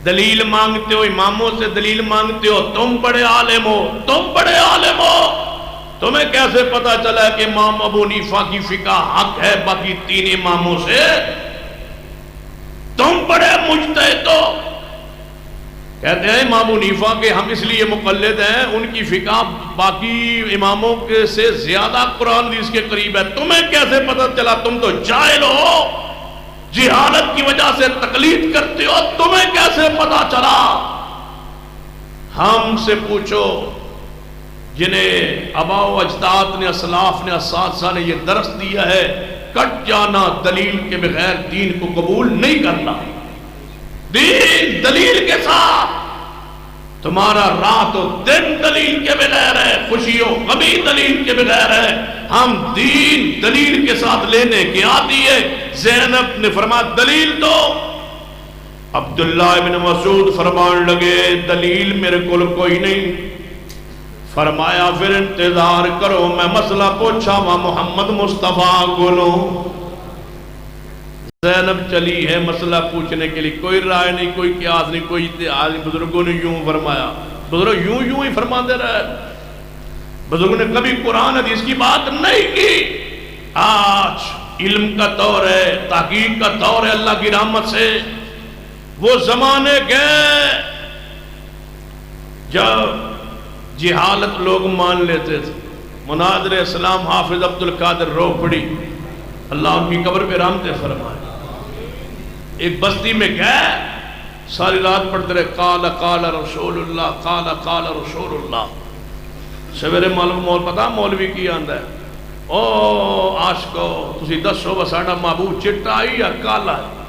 دلیل مانگتے ہو اماموں سے دلیل مانگتے ہو تم بڑے عالم ہو تمہیں کیسے پتا چلا کہ امام ابو حنیفہ کی فقہ حق ہے باقی تین اماموں سے تم بڑے مجتہد ہو کہتے ہیں امام حنیفہ کے ہم اس لیے مقلد ہیں ان کی فقہ باقی اماموں کے سے زیادہ قرآن حدیث کے قریب ہے تمہیں کیسے پتہ چلا تم تو جاہل ہو جہالت کی وجہ سے تقلید کرتے ہو تمہیں کیسے پتہ چلا ہم سے پوچھو جنہیں آباء و اجداد نے اسلاف نے اساتذہ نے یہ درس دیا ہے کٹ جانا دلیل کے بغیر دین کو قبول نہیں کرنا دین دلیل کے ساتھ تمہارا رات و دن دلیل کے بغیر ہے خوشی و غمی دلیل کے بغیر ہے ہم دین دلیل کے ساتھ لینے کی عادی ہے زینب نے فرمایا دلیل دو عبداللہ ابن مسعود فرمان لگے دلیل میرے کول کوئی نہیں فرمایا پھر انتظار کرو میں مسئلہ پوچھا وا محمد مصطفیٰ کو زینب چلی ہے مسئلہ پوچھنے کے لیے کوئی رائے نہیں کوئی قیاس نہیں کوئی اتحاد نہیں بزرگوں نے یوں فرمایا بزرگ یوں ہی فرما دے رہے بزرگوں نے کبھی قرآن حدیث کی بات نہیں کی آج علم کا دور ہے تحقیق کا دور ہے اللہ کی رحمت سے وہ زمانے گئے جب جہالت لوگ مان لیتے تھے مناظر اسلام حافظ عبد القادر رو پڑی اللہ ان کی قبر پہ رحمتیں فرمائے ایک بستی میں گئے ساری رات پڑھتے رہے قال قال رسول اللہ قال قال رسول اللہ سویرے مول پتا مولوی کی آندا ہے او عاشقو تسی دسو وہ ساڈا محبوب چٹا ہے یا کالا ہے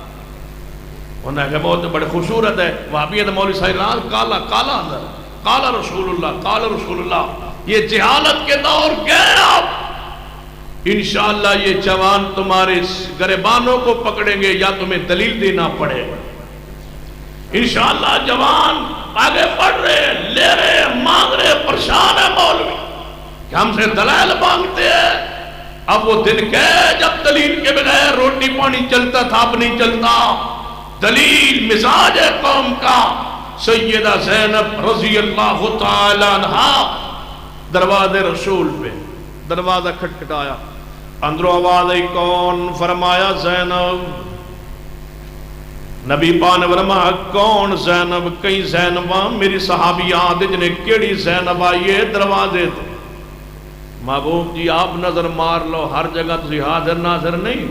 انہاں کہ بہت بڑے خوبصورت ہے وہابیت مولوی صاحب کالا کالا آندا ہے قال رسول اللہ یہ جہالت کے دور گئے اب انشاءاللہ یہ جوان تمہارے گریبانوں کو پکڑیں گے یا تمہیں دلیل دینا پڑے گا انشاءاللہ جوان آگے بڑھ رہے لے رہے مانگ رہے پریشان ہے مولوی کہ ہم سے دلائل مانگتے ہیں اب وہ دن گئے جب دلیل کے بغیر روٹی پانی چلتا تھا اب نہیں چلتا دلیل مزاج ہے قوم کا سیدہ زینب رضی اللہ تعالی عنہ دروازے رسول پہ دروازہ کھٹکھٹایا اندروں آواز آئی کون فرمایا زینب نبی پاک نے فرمایا کون زینب کئی زینباں میری صحابیات جنہیں کیڑی زینب آئیے دروازے تھے محبوب جی آپ نظر مار لو ہر جگہ تسی حاضر ناظر نہیں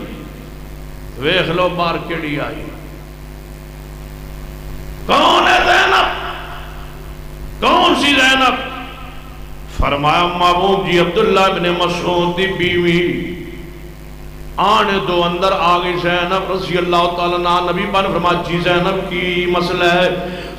ویکھ لو بار کیڑی آئی کون ہے زینب کون سی زینب فرمایا محبوب جی عبداللہ بن مسعود دی بیوی آنے دو اندر آگئی زینب رضی اللہ تعالیٰ عنہ نبی پاک نے فرمایا جی زینب کی مسئلہ ہے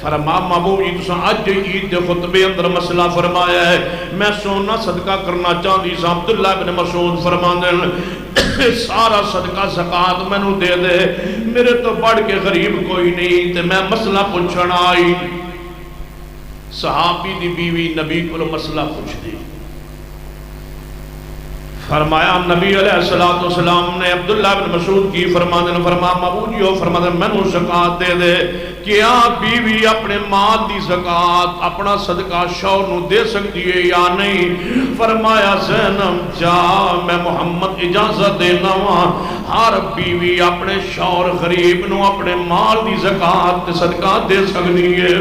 فرمایا محبوب جی تساں اج عید دے خطبے اندر مسئلہ فرمایا ہے میں سونا صدقہ کرنا چاہتی سا عبداللہ بن مسعود فرماندے سارا صدقہ زکات مینوں دے دے میرے تو بڑھ کے غریب کوئی نہیں تے میں مسئلہ پوچھنا آئی صحابی دی بیوی نبی کو مسئلہ پوچھ دی فرمایا نبی علیہ السلام نے عبداللہ بن مسعود کی فرمایا مبوجیو فرمایا میں نے زکاة دے دے. کیا بیوی اپنے مال دی زکاة اپنا صدقہ شوہر نو دے سکتی ہے یا نہیں؟ فرمایا زینب جا میں محمد اجازت دینا ہوا ہر بیوی اپنے شوہر غریب نو اپنے مال دی زکاة صدقہ دے سکتی ہے.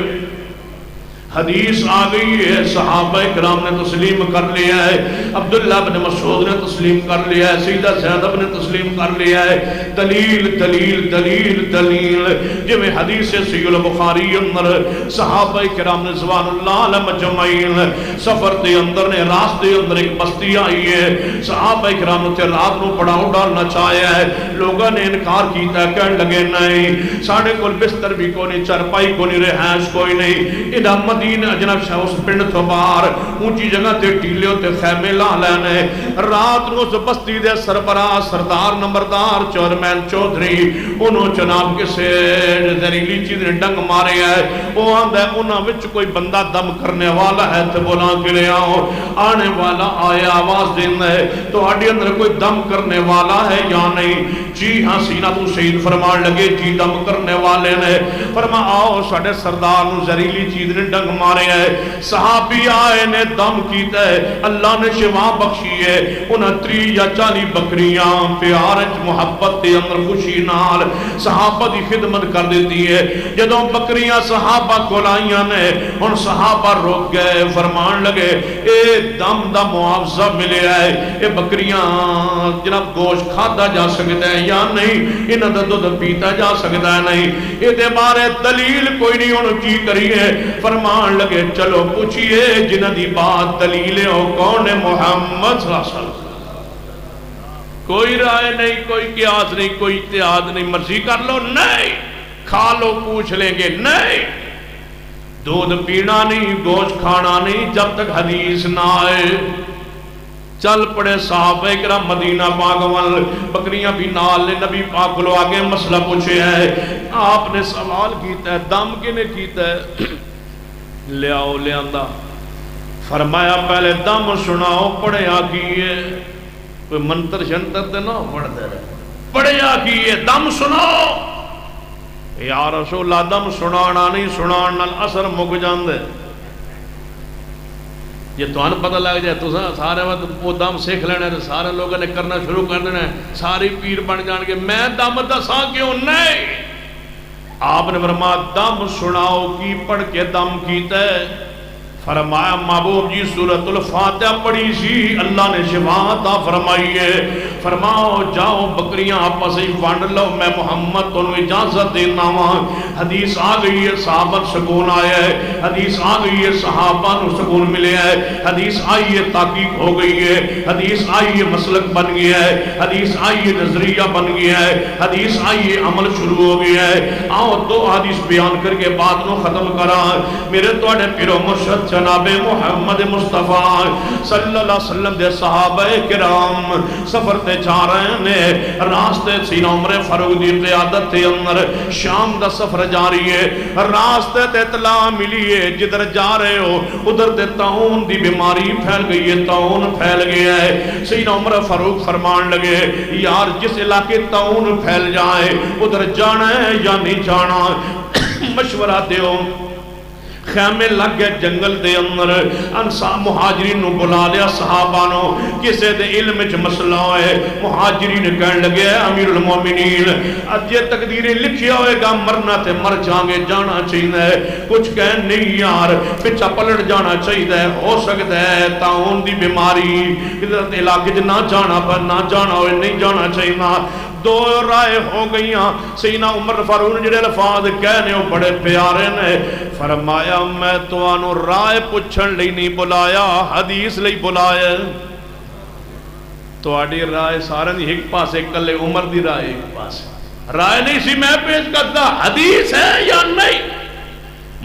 حدیث آ گئی ہے، صحابہ کرام نے تسلیم کر لیا ہے، عبداللہ بن مسعود نے تسلیم کر لیا ہے، سیدہ زینب نے تسلیم کر لیا ہے. دلیل دلیل دلیل دلیل جو میں حدیث صحیح البخاری اندر صحابہ کرام نے زبان اللہ علیہ مجمعین سفر دے اندر نے راستے اندر ایک بستی آئی ہے. صحابہ کرام نے رات نو پڑاؤ ڈالنا چاہیا ہے، لوگوں نے انکار کیتا ہے، کہنے لگے نہیں ساڑھے کول بستر بھی کوئی نہیں، چرپائی کوئی نہیں، رہائش کوئی نہیں. ادھا جناب شاہ اس پنڈ تو باہر اونچی جگہ تے ٹیلے ہوتے خیمے لا لینے. رات نو اس بستی دے سربراہ سردار نمبردار چورمین چودھری انہوں جناب کسے زہریلی چیز نے ڈنگ مارے ہے. وہ آندہ ہے انہاں وچ کوئی بندہ دم کرنے والا ہے تو بولا کے لے آؤ. آنے والا آیا آواز دینا ہے تو آڈی اندر کوئی دم کرنے والا ہے یا نہیں؟ جی ہاں سینہ تو شہید فرمان لگے جی دم کرنے والے نے. فرما آؤ ساڑھے سردار نو زہریلی چیز نے ڈنگ مارے ہیں. صحابی آئے نے دم کیتا ہے، اللہ نے شفا بخشی ہے. انہاں 30 یا 40 بکریاں پیارج محبت دے اندر خوشی نال صحابہ دی خدمت کر دیتی ہے. جدوں بکریاں صحابہ کو لائیاں نے ان صحابہ روک گئے، فرمان لگے اے دم دا معاوضہ ملے ہے، اے بکریاں جناب گوشت کھادا جا سکتا ہے یا نہیں؟ انہاں دا دودھ پیتا جا سکتا ہے نہیں؟ اے دے بارے دلیل کوئی نہیں انہوں کی کری ہے. فرمان لگے چلو پوچھئے جنہ دی بات دلیلیں ہو کون ہے؟ محمد صلی اللہ علیہ وسلم. کوئی رائے نہیں، کوئی قیاس نہیں، کوئی اتحاد نہیں، مرضی کر لو نہیں، کھا لو پوچھ لیں گے نہیں، دودھ پینا نہیں، گوشت کھانا نہیں جب تک حدیث نہ آئے. چل پڑے صحابہ کرام مدینہ پاک وال، بکریاں بھی نال نے. نبی پاک کو آگے مسئلہ پوچھے ہے، آپ نے سوال کیتا ہے دم کنے کیتا ہے؟ لے آؤ لے آندہ. فرمایا پہلے دم سناؤ پڑھے آگئیے. کوئی منتر شنتر دے نہ پڑھ دے رہے، پڑھے آگئیے دم سناؤ. یا رسول اللہ دم سنانا نہیں، سنانا اثر مک جاندے. یہ تو انہوں پتہ لگ جائے تو سارے وقت وہ دم سیکھ لینے سارے لوگوں نے کرنا شروع کر دینا ساری پیر بن جان کے میں دم دساں کیوں نہیں. آپ نے فرمایا دم سناؤ کی پڑھ کے دم کیتا ہے؟ فرمایا محبوب جی سورۃ الفاتحہ پڑھی سی اللہ نے شفا عطا فرمائی ہے. فرماؤ جاؤ بکریاں آپس ہی وانڈ لو، میں محمد تو انہوں اجازت دینا ہوں. حدیث آ گئی ہے صحابہ سکون آیا ہے، حدیث آ گئی ہے صحابہ نو سکون ملے ہے، حدیث آئی ہے تحقیق ہو گئی ہے، حدیث آئی ہے مسلک بن گیا ہے، حدیث آئی ہے نظریہ بن گیا ہے، حدیث آئی ہے عمل شروع ہو گیا ہے. آؤ دو حدیث بیان کر کے بات نو ختم کرا. میرے توڑے پیرو مرشد جناب محمد مصطفیٰ صلی اللہ علیہ وسلم دے صحابہ کرام سفر تے جا رہے ہیں. راستے سینہ عمر فاروق دی قیادت تے اندر شام دا سفر جاری ہے. راستے تے اطلاع ملی ہے جدھر جا رہے ہو ادھر تے طاعون دی بیماری پھیل گئی ہے، طاعون پھیل گیا ہے. سینہ عمر فاروق فرمان لگے یار جس علاقے طاعون پھیل جائے ادھر جانا ہے یا نہیں جانا؟ مشورہ دیو. خیمے لگ گئے جنگل دے اندر. انصار مہاجرین نو بلا لیا صحابہ نو، کسے دے علم وچ مسئلہ ہے. مہاجرین کہنے لگے امیر المومنین اج یہ تقدیریں لکھیا ہوئے گا مرنا تے مر جانگے، جانا چاہیے. کچھ کہنے نہیں یار پچھا پلٹ جانا چاہیے، ہو سکتا ہے طاعون دی بیماری ادھر علاقے نہ جانا پر نہ جانا ہوئے، نہیں جانا چاہیے. دو رائے ہو گئیاں. سینہ عمر فاروق جڑے الفاظ کہنے ہو بڑے پیارے نے. فرمایا میں تو آنو رائے پچھن لئی نہیں بلایا، حدیث لئی بلایا. تو آڈی رائے سارے دی ایک پاس ایک کلے عمر دی رائے ایک پاس رائے نہیں سی میں پیش کرتا حدیث ہے یا نہیں.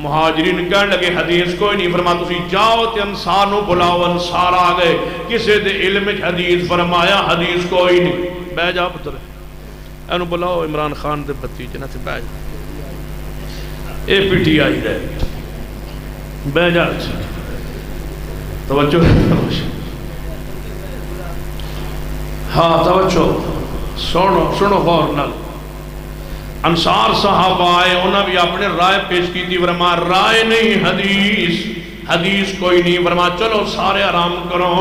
مہاجرین کہنے لگے حدیث کوئی نہیں. فرما تسی جاؤ تے انصار نو بلاؤ. انصار آگئے کسے دے علم حدیث. فرمایا حدیث کوئی نہیں. بہ جا پتر اینو بلاؤ عمران خان دے بتیجے نہ تے بہ جا. اے پی ٹی آئی دے بہ جا. توجہ ہاں توجہ سنو سنو غور نال انصار صحابہ آئے انہوں بھی اپنے رائے پیش کی تھی فرما رائے نہیں حدیث کوئی نہیں فرما چلو سارے آرام کرو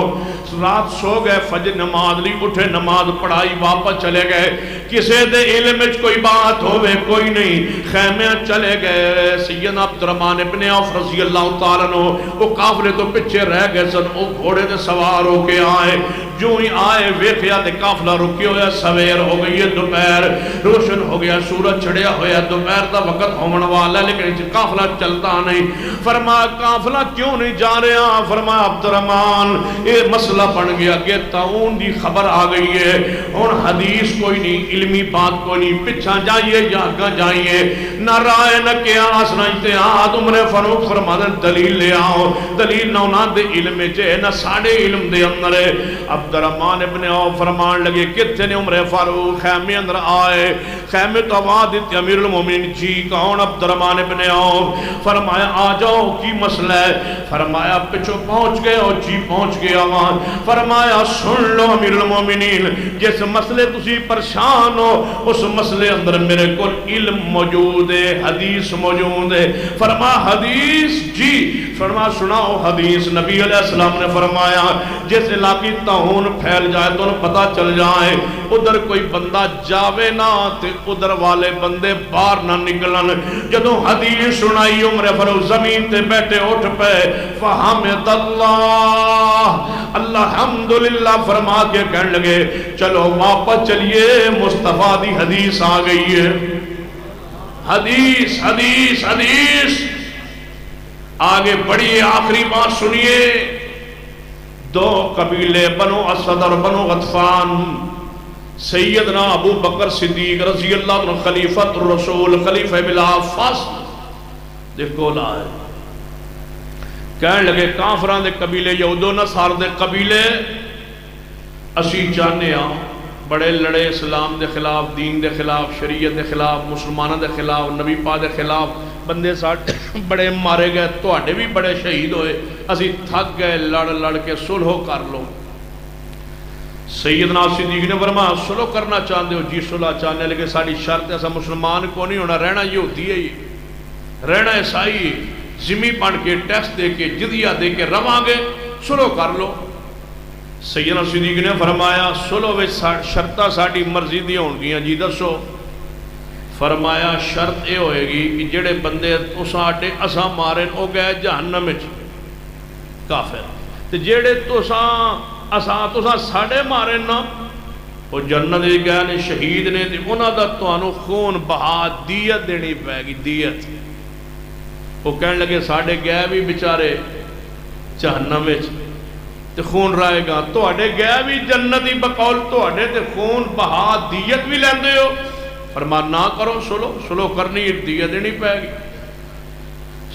رات سو گئے فجر نماز لی اٹھے نماز پڑھائی واپس چلے گئے کسے دے علم وچ کوئی بات ہوئے کوئی نہیں خیمے چلے گئے سیدنا عبدالرحمن ابن عوف رضی اللہ تعالیٰ عنہ وہ قافلے تو پچھے رہ گئے سن وہ گھوڑے دے سوار ہو کے آئے جو ہی آئے ویکھیا تے قافلہ رکے ہویا سویر ہو گئی ہے دوپہر روشن ہو گیا سورج چڑھیا ہویا دوپہر دا وقت ہونے والا لیکن قافلہ چلتا نہیں فرمایا قافلہ کیوں نہیں جا رہا فرمایا عبدالرحمن یہ مسئلہ بن گیا کہ طاعون دی خبر آ گئی ہے ہن حدیث کوئی نہیں علمی بات کوئی نہیں پیچھے جائیے یا آگے جائیے نہ رائے نہ قیاس نہ اجتہاد عمر فاروق فرماتے دلیل لے آؤ دلیل نہ انہاں دے علم وچ ہے نہ ساڈے علم دے اندر ہے عبدالرحمن ابن عوف فرمان لگے کتنے نے عمر فاروق خیمے اندر آئے خیمے تو آواز دیتی امیر المومنین جی کون عبدالرحمن ابن عوف فرمایا آ جاؤ کی مسئلہ ہے فرمایا پچھو پہنچ گئے اور جی پہنچ گیا وہاں فرمایا سن لو امیر المومنین جس مسئلے تسی پریشان ہو اس مسئلے اندر میرے کو علم موجود ہے حدیث موجود ہے فرما حدیث جی فرما سناؤ حدیث نبی علیہ السلام نے فرمایا جس علاقی طاعون پھیل جائے تو انہیں پتہ چل جائے ادھر کوئی بندہ جاوے نہ تے ادھر والے بندے باہر نہ نکلن جدوں حدیث سنائی عمر فاروق زمین تے بیٹھے اٹھ پے فحمد اللہ حمدللہ فرما کے کہنے لگے چلو واپس چلیے مصطفیٰ دی حدیث آ گئی ہے حدیث حدیث حدیث آگے بڑھیے آخری بات سنیے دو قبیلے بنو اسد اور بنو غطفان سیدنا ابو بکر صدیق رضی اللہ عنہ خلیفۃ الرسول خلیفہ بلا فصل دیکھو لائے کہنے لگے کافران دے قبیلے یہود و نصارا دے قبیلے اسی چاہنے بڑے لڑے اسلام دے خلاف دین دے خلاف شریعت دے خلاف مسلمانوں دے خلاف نبی پاک دے خلاف بندے ساٹھ بڑے مارے گئے تواڈے بھی بڑے شہید ہوئے اسی تھک گئے لڑ لڑ کے صلح کر لو سیدنا صدیق نے فرمایا صلح کرنا چاہتے ہو جی صلح چاہنے لگے ساری شرط ایسا مسلمان کو نہیں ہونا رہنا یہودی ہے رہنا عیسائی ذمہ بن کے ٹیکس دے کے جزیہ دے کے رواں گے صلح کر لو سیدنا صدیق نے فرمایا صلح وچ شرطاں ساڈی مرضی دی ہون گیاں جی دسو فرمایا شرط یہ ہوئے گی کہ جڑے بندے تساڈے اساں مارے او گئے جہنم وچ کافر تے جڑے تساں ساڈے مارے نا وہ جنت وچ گئے نے شہید نے تے انہاں دا تانوں خون بہا دیت دینی پے گی دیت وہ کہنے لگے ساڈے گئے بھی بیچارے جہنم وچ تے خون رائے گا تواڈے گئے بھی جنتی بقول تواڈے تے خون بہا دیت بھی لیندے ہو فرما نہ کرو سلو کرنی دیت دینی پے گی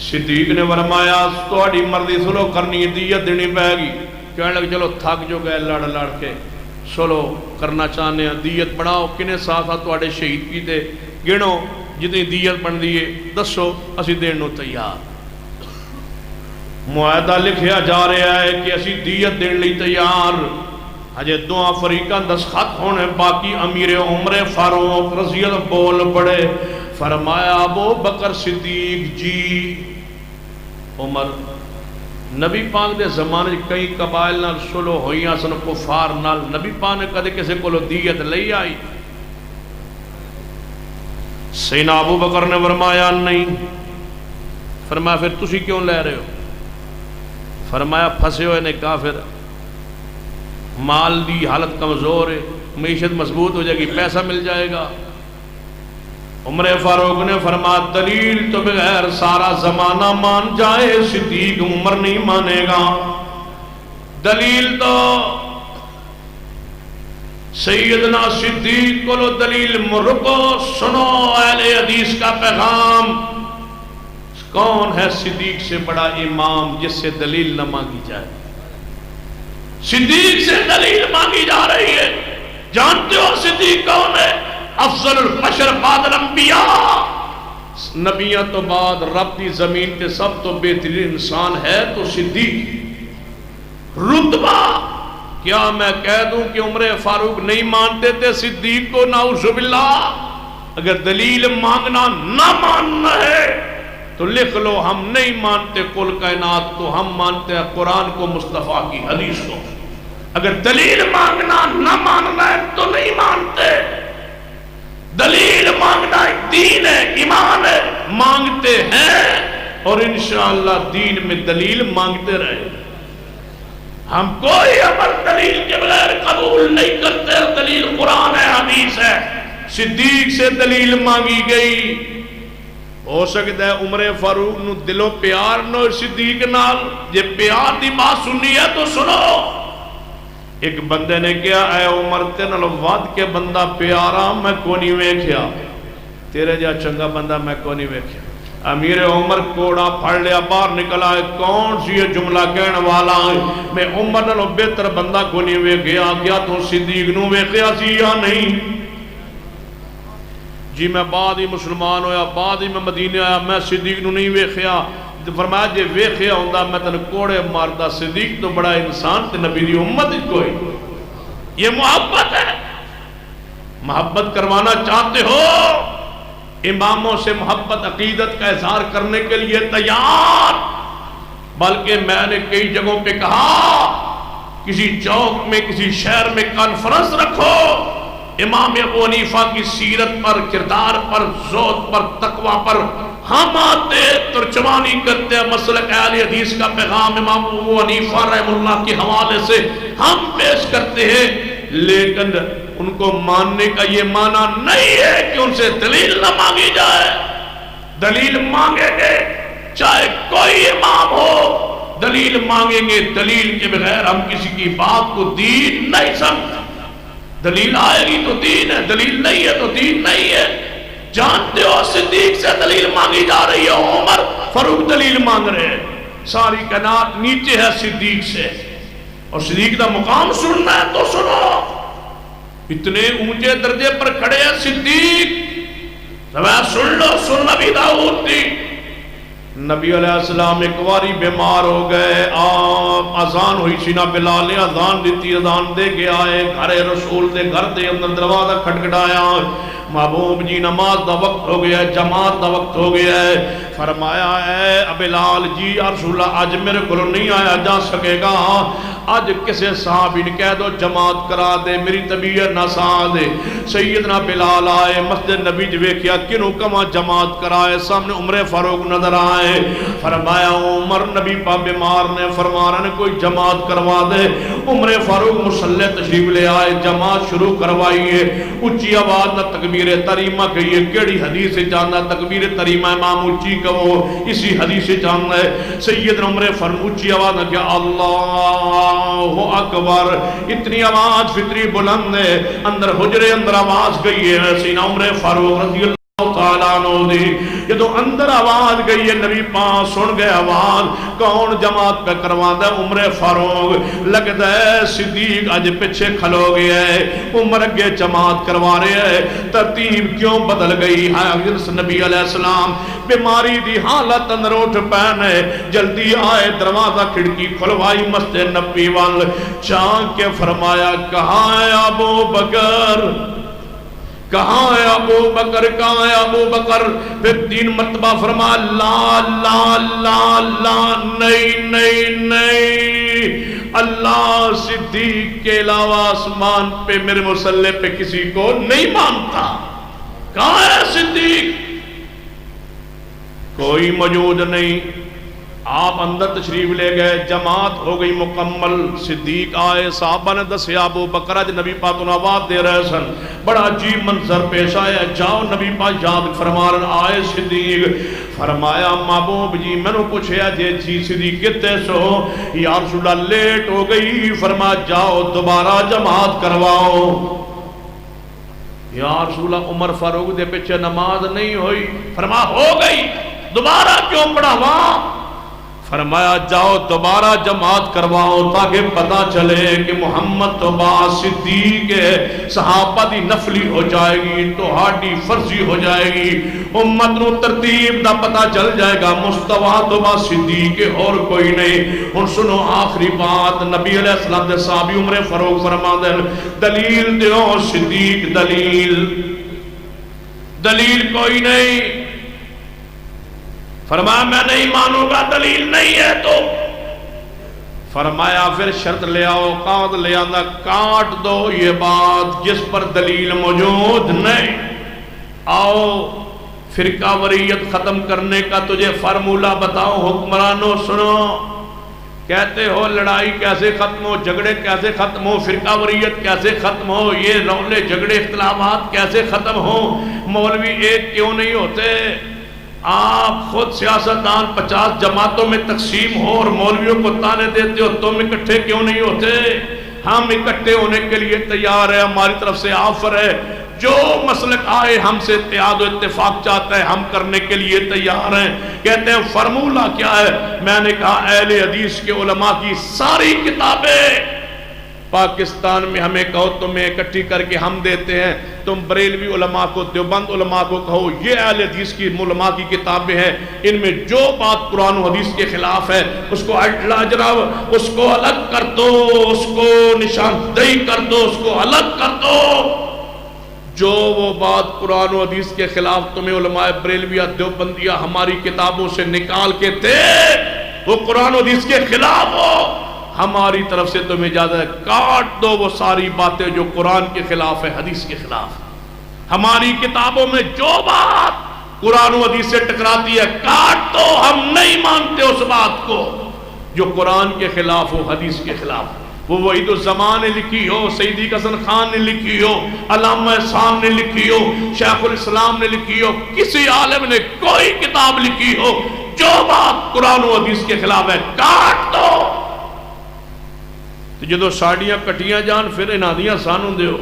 صدیق نے فرمایا تواڈی مرضی سلو کرنی دیت دینی پے گی کہنے لگے چلو تھک جو گئے لڑ لڑ کے سلو کرنا چاہنے ہیں دیت بڑھاؤ کنے ساتھ تواڈے شہید کیتے گنو جتنی دیت بن دیئے دسو اسی دینوں تیار معاہدہ لکھیا جا رہا ہے کہ اسی دیت دین لی تیار ہجے دعا فریقہ دستخط ہونے باقی امیر عمر فاروق رضی اللہ بول پڑے فرمایا ابو بکر صدیق جی عمر نبی پاک دے زمانے کئی قبائل نال صلح ہوئیاں سن کفار نال نبی پاک نے کدے کسے کولو دیت لئی آئی سیدنا ابو بکر نے فرمایا نہیں فرمایا پھر تسی کیوں لے رہے ہو فرمایا پھنسے ہوئے نے کافر مال دی حالت کمزور ہے معیشت مضبوط ہو جائے گی پیسہ مل جائے گا عمر فاروق نے فرمایا دلیل تو بغیر سارا زمانہ مان جائے صدیق عمر نہیں مانے گا دلیل تو سیدنا صدیق کو دلیل مرکو سنو اہل حدیث کا پیغام کون ہے صدیق سے بڑا امام جس سے دلیل نہ مانگی جائے صدیق سے دلیل مانگی جا رہی ہے جانتے ہو صدیق کون ہے افضل البشر بعد الانبیاء نبیوں تو بعد رب کی زمین پہ سب تو بہترین انسان ہے تو صدیق رتبہ کیا میں کہہ دوں کہ عمر فاروق نہیں مانتے تھے صدیق کو؟ نعوذ باللہ۔ اگر دلیل مانگنا نہ ماننا ہے تو لکھ لو ہم نہیں مانتے کل کائنات کو، ہم مانتے ہیں قرآن کو، مصطفیٰ کی حدیث کو۔ اگر دلیل مانگنا نہ ماننا ہے تو نہیں مانتے۔ دلیل مانگنا ایک دین ہے، ایمان ہے، مانگتے ہیں اور انشاءاللہ دین میں دلیل مانگتے رہے۔ ہم کوئی عمل دلیل کے بغیر قبول نہیں کرتے۔ دلیل قرآن ہے، حدیث ہے۔ صدیق سے دلیل مانگی گئی۔ ہو سکتا ہے عمر فاروق نو دلو پیار نو صدیق نال، جے پیار دی بات سننی ہے تو سنو۔ ایک بندے نے کہا اے عمر تے نال ود کے بندہ پیارا میں کو نہیں ویکھیا، تیرے جا چنگا بندہ میں کو نہیں ویکھیا۔ امیر عمر کوڑا پھڑ لیا، باہر نکلا ہے، کون سی یہ جملہ کہنے والا ہے؟ میں عمر نالوں بہتر بندہ کو نہیں ویکھیا، کیا تو صدیق نو ویکھیا سی یا نہیں؟ جی میں بعد ہی مسلمان ہویا، بعد ہی میں مدینے آیا، میں صدیق نو نہیں ویکھیا۔ فرمایا جے ویکھیا ہوندا میں تن کوڑے ماردا، صدیق تو بڑا انسان تے نبی دی امت کوئی۔ یہ محبت ہے۔ محبت کروانا چاہتے ہو؟ اماموں سے محبت عقیدت کا اظہار کرنے کے لیے تیار۔ بلکہ میں نے کئی جگہوں پہ کہا کسی چوک میں کسی شہر میں کانفرنس رکھو، امام ابو حنیفہ کی سیرت پر، کردار پر، زہد پر، تقوی پر ہم آتے ترجمانی کرتے ہیں، مسلک اہل حدیث کا پیغام امام ابو حنیفہ رحمہ اللہ کے حوالے سے ہم پیش کرتے ہیں، لیکن ان کو ماننے کا یہ معنی نہیں ہے کہ ان سے دلیل نہ مانگی جائے۔ دلیل مانگیں گے چاہے کوئی امام ہو، دلیل مانگیں گے، دلیل کے بغیر ہم کسی کی بات کو دین نہیں سمجھتے۔ دلیل آئے گی تو دین ہے، دلیل نہیں ہے تو دین نہیں ہے۔ جانتے ہو صدیق سے دلیل مانگی جا رہی ہے، عمر فاروق دلیل مانگ رہے ہیں، ساری کائنات نیچے ہے صدیق سے، اور صدیق کا مقام سننا ہے تو سنو۔ اتنے اونچے درجے پر کھڑے ہیں صدیق، سن لو، سن نبی داؤد دی۔ نبی علیہ السلام ایک واری بیمار ہو گئے، آپ اذان ہوئی سی نا، بلال نے اذان دیتی، اذان دے کے آئے گھر رسول دے، گھر دے اندر دروازہ کھٹکھٹایا، محبوب جی نماز دا وقت ہو گیا ہے، جماعت دا وقت ہو گیا ہے۔ فرمایا اے بلال جی یا رسول اللہ آج میرے کو نہیں آیا جا سکے گا، آج کسے صحابی نے کہہ دو جماعت کرا دے، میری طبیعت نہ سا دے۔ سیدنا بلال آئے، مسجد نبی جوے کیا کنوں کما جماعت کرائے، سامنے عمر فاروق نظر آئے۔ فرمایا عمر نبی پا بیمار نے، فرمانا نے کوئی جماعت کروا دے۔ عمر فاروق مسلح تشریف لے آئے، جماعت شروع کروائیے، اچھی آواز نہ تکبیر تریمہ کہیے، کیڑی حدیث سے جاننا تکبیر تریمہ امام اچھی کہو، اسی حدیث سے جاننا ہے۔ سیدنا عمر فاروق اچھی آواز نہ کیا اللہ اکبر، اتنی آواز فطری بلند ہے، اندر حجرے اندر آواز گئی ہے، سینہ عمر فاروق رضی اللہ تعالیٰ عنہ دی، یہ تو اندر آواز گئی ہے، نبی پاک سن گئے آواز، کون جماعت پہ کروا دے؟ عمر فاروق۔ لگتا ہے صدیق آج پیچھے کھلو گیا ہے، عمر اگے جماعت کروا رہے ہیں، ترتیب کیوں بدل گئی ہے؟ نبی علیہ السلام بیماری دی حالت اندر اٹھ پہنے، جلدی آئے، دروازہ کھڑکی کھلوائی، مسجد نبی وال چانک کے فرمایا کہاں ہے ابو بکر، کہاں ہے ابو بکر، کہاں ہے ابو بکر؟ پھر 3 مرتبہ فرما لا لا لا لا، نہیں نہیں نہیں، اللہ صدیق کے علاوہ آسمان پہ میرے مسلح پہ کسی کو نہیں مانتا۔ کہاں ہے صدیق؟ کوئی موجود نہیں۔ آپ اندر تشریف لے گئے، جماعت ہو گئی مکمل، صدیق آئے، صحابہ نے دسیا ابو بکر اج نبی پاک انہوں آواز دے رہے سن، بڑا عجیب منظر پیش آیا، جاؤ نبی پاک یاد فرمان آئے صدیق۔ فرمایا محبوب جی میں نے پوچھیا جی صدیق کتے سو؟ یا رسول اللہ لیٹ ہو گئی۔ فرمایا جاؤ دوبارہ جماعت کرواؤ۔ یا رسول اللہ عمر فاروق دے پیچھے نماز نہیں ہوئی۔ فرمایا ہو گئی، دوبارہ کیوں پڑھاواں؟ فرمایا جاؤ دوبارہ جماعت کرواؤ تاکہ پتا چلے کہ محمد تو با صدیق ہے، صحابہ دی نفلی ہو جائے گی تو ہاڈی فرضی ہو جائے گی، امت نو ترتیب دا پتا چل جائے گا، مصطفیٰ تو با صدیق ہے اور کوئی نہیں۔ ہن سنو آخری بات، نبی علیہ السلام دے صحابی عمر فاروق فرماندے دلیل دیو صدیق، دلیل کوئی نہیں۔ فرمایا میں نہیں مانوں گا، دلیل نہیں ہے تو فرمایا پھر شرط لے آؤ، قاعد لے آنا، کاٹ دو یہ بات جس پر دلیل موجود نہیں۔ آؤ فرقہ وریت ختم کرنے کا تجھے فارمولہ بتاؤ، حکمرانوں سنو، کہتے ہو لڑائی کیسے ختم ہو، جھگڑے کیسے ختم ہو، فرقہ وریت کیسے ختم ہو، یہ رولے جھگڑے اختلافات کیسے ختم ہو، مولوی ایک کیوں نہیں ہوتے؟ آپ خود سیاستدان 50 جماعتوں میں تقسیم ہو اور مولویوں کو تانے دیتے ہو، تم اکٹھے کیوں نہیں ہوتے؟ ہم اکٹھے ہونے کے لیے تیار ہے، ہماری طرف سے آفر ہے، جو مسلک آئے ہم سے اتحاد و اتفاق چاہتا ہے ہم کرنے کے لیے تیار ہیں۔ کہتے ہیں فارمولہ کیا ہے؟ میں نے کہا اہل حدیث کے علماء کی ساری کتابیں پاکستان میں ہمیں کہو تمہیں اکٹھی کر کے ہم دیتے ہیں، تم بریلوی علماء کو، دیوبند علماء کو کہو یہ اہل حدیث کی علماء کی کتابیں ہیں، ان میں جو بات قرآن و حدیث کے خلاف ہے اس کو جناب اس کو الگ کر دو، اس کو نشاندہی کر دو، اس کو الگ کر دو۔ جو وہ بات قرآن و حدیث کے خلاف تمہیں علماء بریلویہ دیوبندیہ ہماری کتابوں سے نکال کے دے، وہ قرآن و حدیث کے خلاف ہو، ہماری طرف سے تمہیں اجازت ہے کاٹ دو وہ ساری باتیں جو قرآن کے خلاف ہے، حدیث کے خلاف۔ ہماری کتابوں میں جو بات قرآن و حدیث سے ٹکراتی ہے کاٹ دو، ہم نہیں مانتے اس بات کو جو قرآن کے خلاف ہو، حدیث کے خلاف ہو۔ وہ وحید الزمان نے لکھی ہو، سیدی حسن خان نے لکھی ہو، علامہ احسان نے لکھی ہو، شیخ الاسلام نے لکھی ہو، کسی عالم نے کوئی کتاب لکھی ہو، جو بات قرآن و حدیث کے خلاف ہے کاٹ دو۔ جدو ساڑیاں کٹیاں جان پھر انادیاں سانوں دے ہو،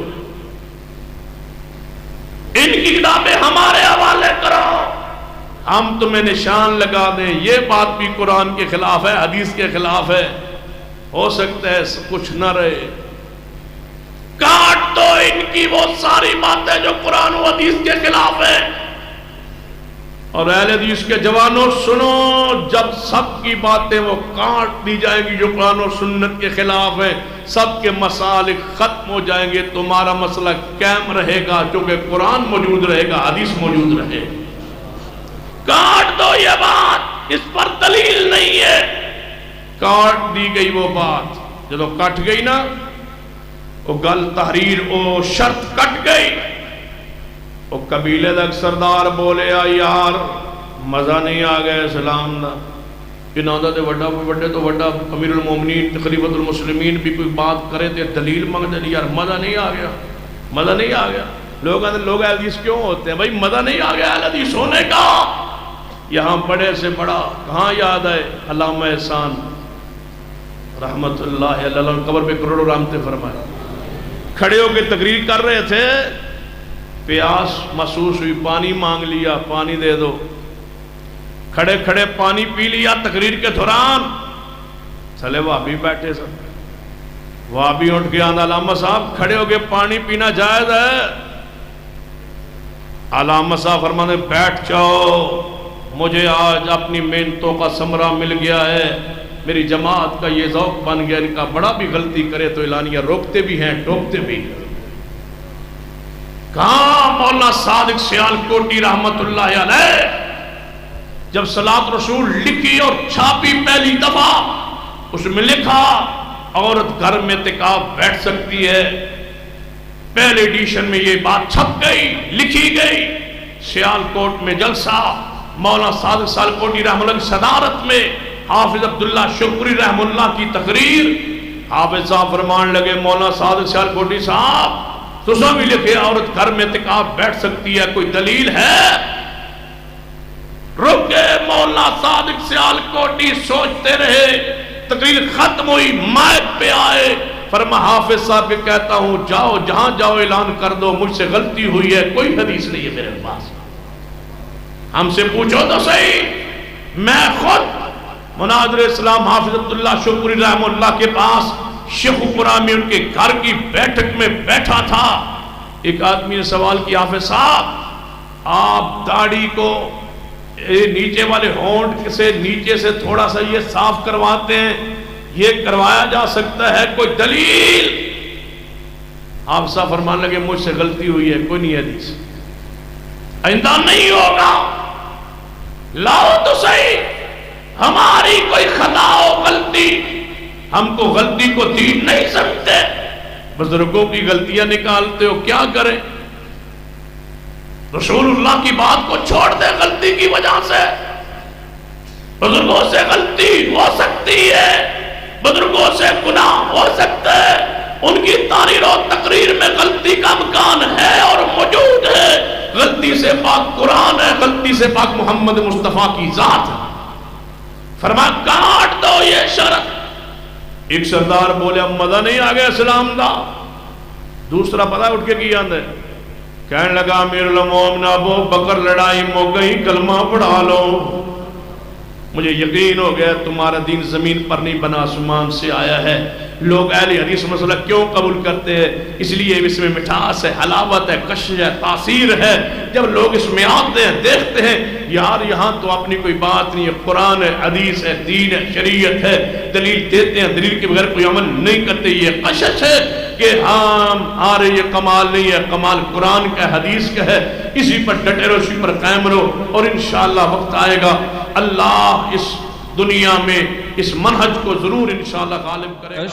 ان کی کتابیں ہمارے حوالے کرو، ہم تمہیں نشان لگا دیں یہ بات بھی قرآن کے خلاف ہے، حدیث کے خلاف ہے، ہو سکتا ہے کچھ نہ رہے۔ کاٹ دو ان کی وہ ساری باتیں جو قرآن و حدیث کے خلاف ہے۔ اور اہل حدیث کے جوانوں سنو، جب سب کی باتیں وہ کاٹ دی جائیں گی جو قرآن و سنت کے خلاف ہیں، سب کے مسالک ختم ہو جائیں گے، تمہارا مسئلہ قائم رہے گا کیونکہ قرآن موجود رہے گا، حدیث موجود رہے گا۔ کاٹ دو یہ بات، اس پر دلیل نہیں ہے۔ کاٹ دی گئی وہ بات، جب کٹ گئی نا وہ گل تحریر، وہ شرط کٹ گئی، وہ قبیلے دا سردار بولے یار مزہ نہیں آ گیا اسلام دا، انہاں دا تے وڈا وڈے تو وڈا امیر المومنین خلیفۃ المسلمین بھی کوئی بات کرے تے دلیل مانگتے ہیں، یار مزہ نہیں آ گیا، مزہ نہیں آ گیا۔ لوگ اہل حدیث کیوں ہوتے ہیں؟ بھائی مزہ نہیں آ گیا اہل حدیث ہونے کا۔ یہاں بڑے سے بڑا کہاں یاد ہے علامہ احسان رحمت اللہ علیہ، قبر پہ کروڑوں رحمتیں فرمائے، کھڑے ہو کے تقریر کر رہے تھے، پیاس محسوس ہوئی، پانی مانگ لیا، پانی دے دو، کھڑے کھڑے پانی پی لیا تقریر کے دوران۔ چلے وہابی بیٹھے سب، وہابی اٹھ کے آنا علامہ صاحب کھڑے ہو کے پانی پینا جائز ہے؟ علامہ صاحب فرمانے بیٹھ جاؤ، مجھے آج اپنی محنتوں کا ثمرہ مل گیا ہے، میری جماعت کا یہ ذوق بن گیا، ان کا بڑا بھی غلطی کرے تو اعلانیہ روکتے بھی ہیں ٹوکتے بھی ہیں۔ کہاں مولانا صادق سیالکوٹی رحمت اللہ علیہ جب صلاۃ رسول لکھی اور چھاپی پہلی دفعہ، اس میں لکھا عورت گھر میں اعتکاف بیٹھ سکتی ہے، پہلے ایڈیشن میں یہ بات چھپ گئی، لکھی گئی۔ سیالکوٹ میں جلسہ، مولانا صادق سیالکوٹی رحمت اللہ کی صدارت میں حافظ عبداللہ شکری رحم اللہ کی تقریر، حافظ صاحب فرمان لگے مولانا صادق سیالکوٹی صاحب تسا بھی لکھے عورت گھر میں اعتکاف بیٹھ سکتی ہے، کوئی دلیل ہے؟ رکے مولانا صادق سیالکوٹی سوچتے رہے، تقریر ختم ہوئی، مائک پہ آئے، فرما حافظ صاحب کے کہتا ہوں جاؤ جہاں جاؤ اعلان کر دو مجھ سے غلطی ہوئی ہے، کوئی حدیث نہیں ہے میرے پاس، ہم سے پوچھو تو صحیح، میں خود مناظر اسلام حافظ عبداللہ شکری رحمہ اللہ کے پاس شیخ قرآن میں ان کے گھر کی بیٹھک میں بیٹھا تھا. ایک آدمی نے سوال کیا حافظ صاحب آپ داڑھی کو نیچے والے ہونٹ سے نیچے سے تھوڑا سا یہ صاف کرواتے ہیں, یہ کروایا جا سکتا ہے, کوئی دلیل؟ آپ صاحب فرمانے لگے مجھ سے غلطی ہوئی ہے, کوئی نہیں حدیث, آئندہ نہیں ہوگا, لاؤ تو صحیح, ہماری کوئی خطا ہو غلطی, ہم کو غلطی کو دین نہیں سمجھتے, بزرگوں کی غلطیاں نکالتے ہو, کیا کریں؟ رسول اللہ کی بات کو چھوڑ دے غلطی کی وجہ سے. بزرگوں سے غلطی ہو سکتی ہے, بزرگوں سے گناہ ہو سکتا ہے, ان کی تحریر و تقریر میں غلطی کا امکان ہے اور موجود ہے. غلطی سے پاک قرآن ہے, غلطی سے پاک محمد مصطفیٰ کی ذات ہے. فرمایا کاٹ دو یہ شرط. ایک سردار بولے اب مزہ نہیں آ گیا اسلام دا. دوسرا پتہ اٹھ کے کی آندے, کہنے لگا امیر المومنین ابو بکر لڑائی مو گئی, کلمہ پڑھا لو. مجھے یقین ہو گیا تمہارا دین زمین پر نہیں بنا آسمان سے آیا ہے. لوگ اہل حدیث مسئلہ کیوں قبول کرتے ہیں؟ اس لیے اس میں مٹھاس ہے, حلاوت ہے, کشش ہے, تاثیر ہے. جب لوگ اس میں آتے ہیں دیکھتے ہیں یار یہاں تو اپنی کوئی بات نہیں ہے, قرآن ہے, حدیث ہے, دین ہے, شریعت ہے, دلیل دیتے ہیں, دلیل کے بغیر کوئی عمل نہیں کرتے. یہ کشش ہے کہ ہاں یہ کمال نہیں ہے, کمال قرآن کا حدیث کا ہے. اسی پر ڈٹے رہو, اسی پر قائم رہو, اور انشاءاللہ وقت آئے گا اللہ اس دنیا میں اس منہج کو ضرور انشاءاللہ غالب کرے گا.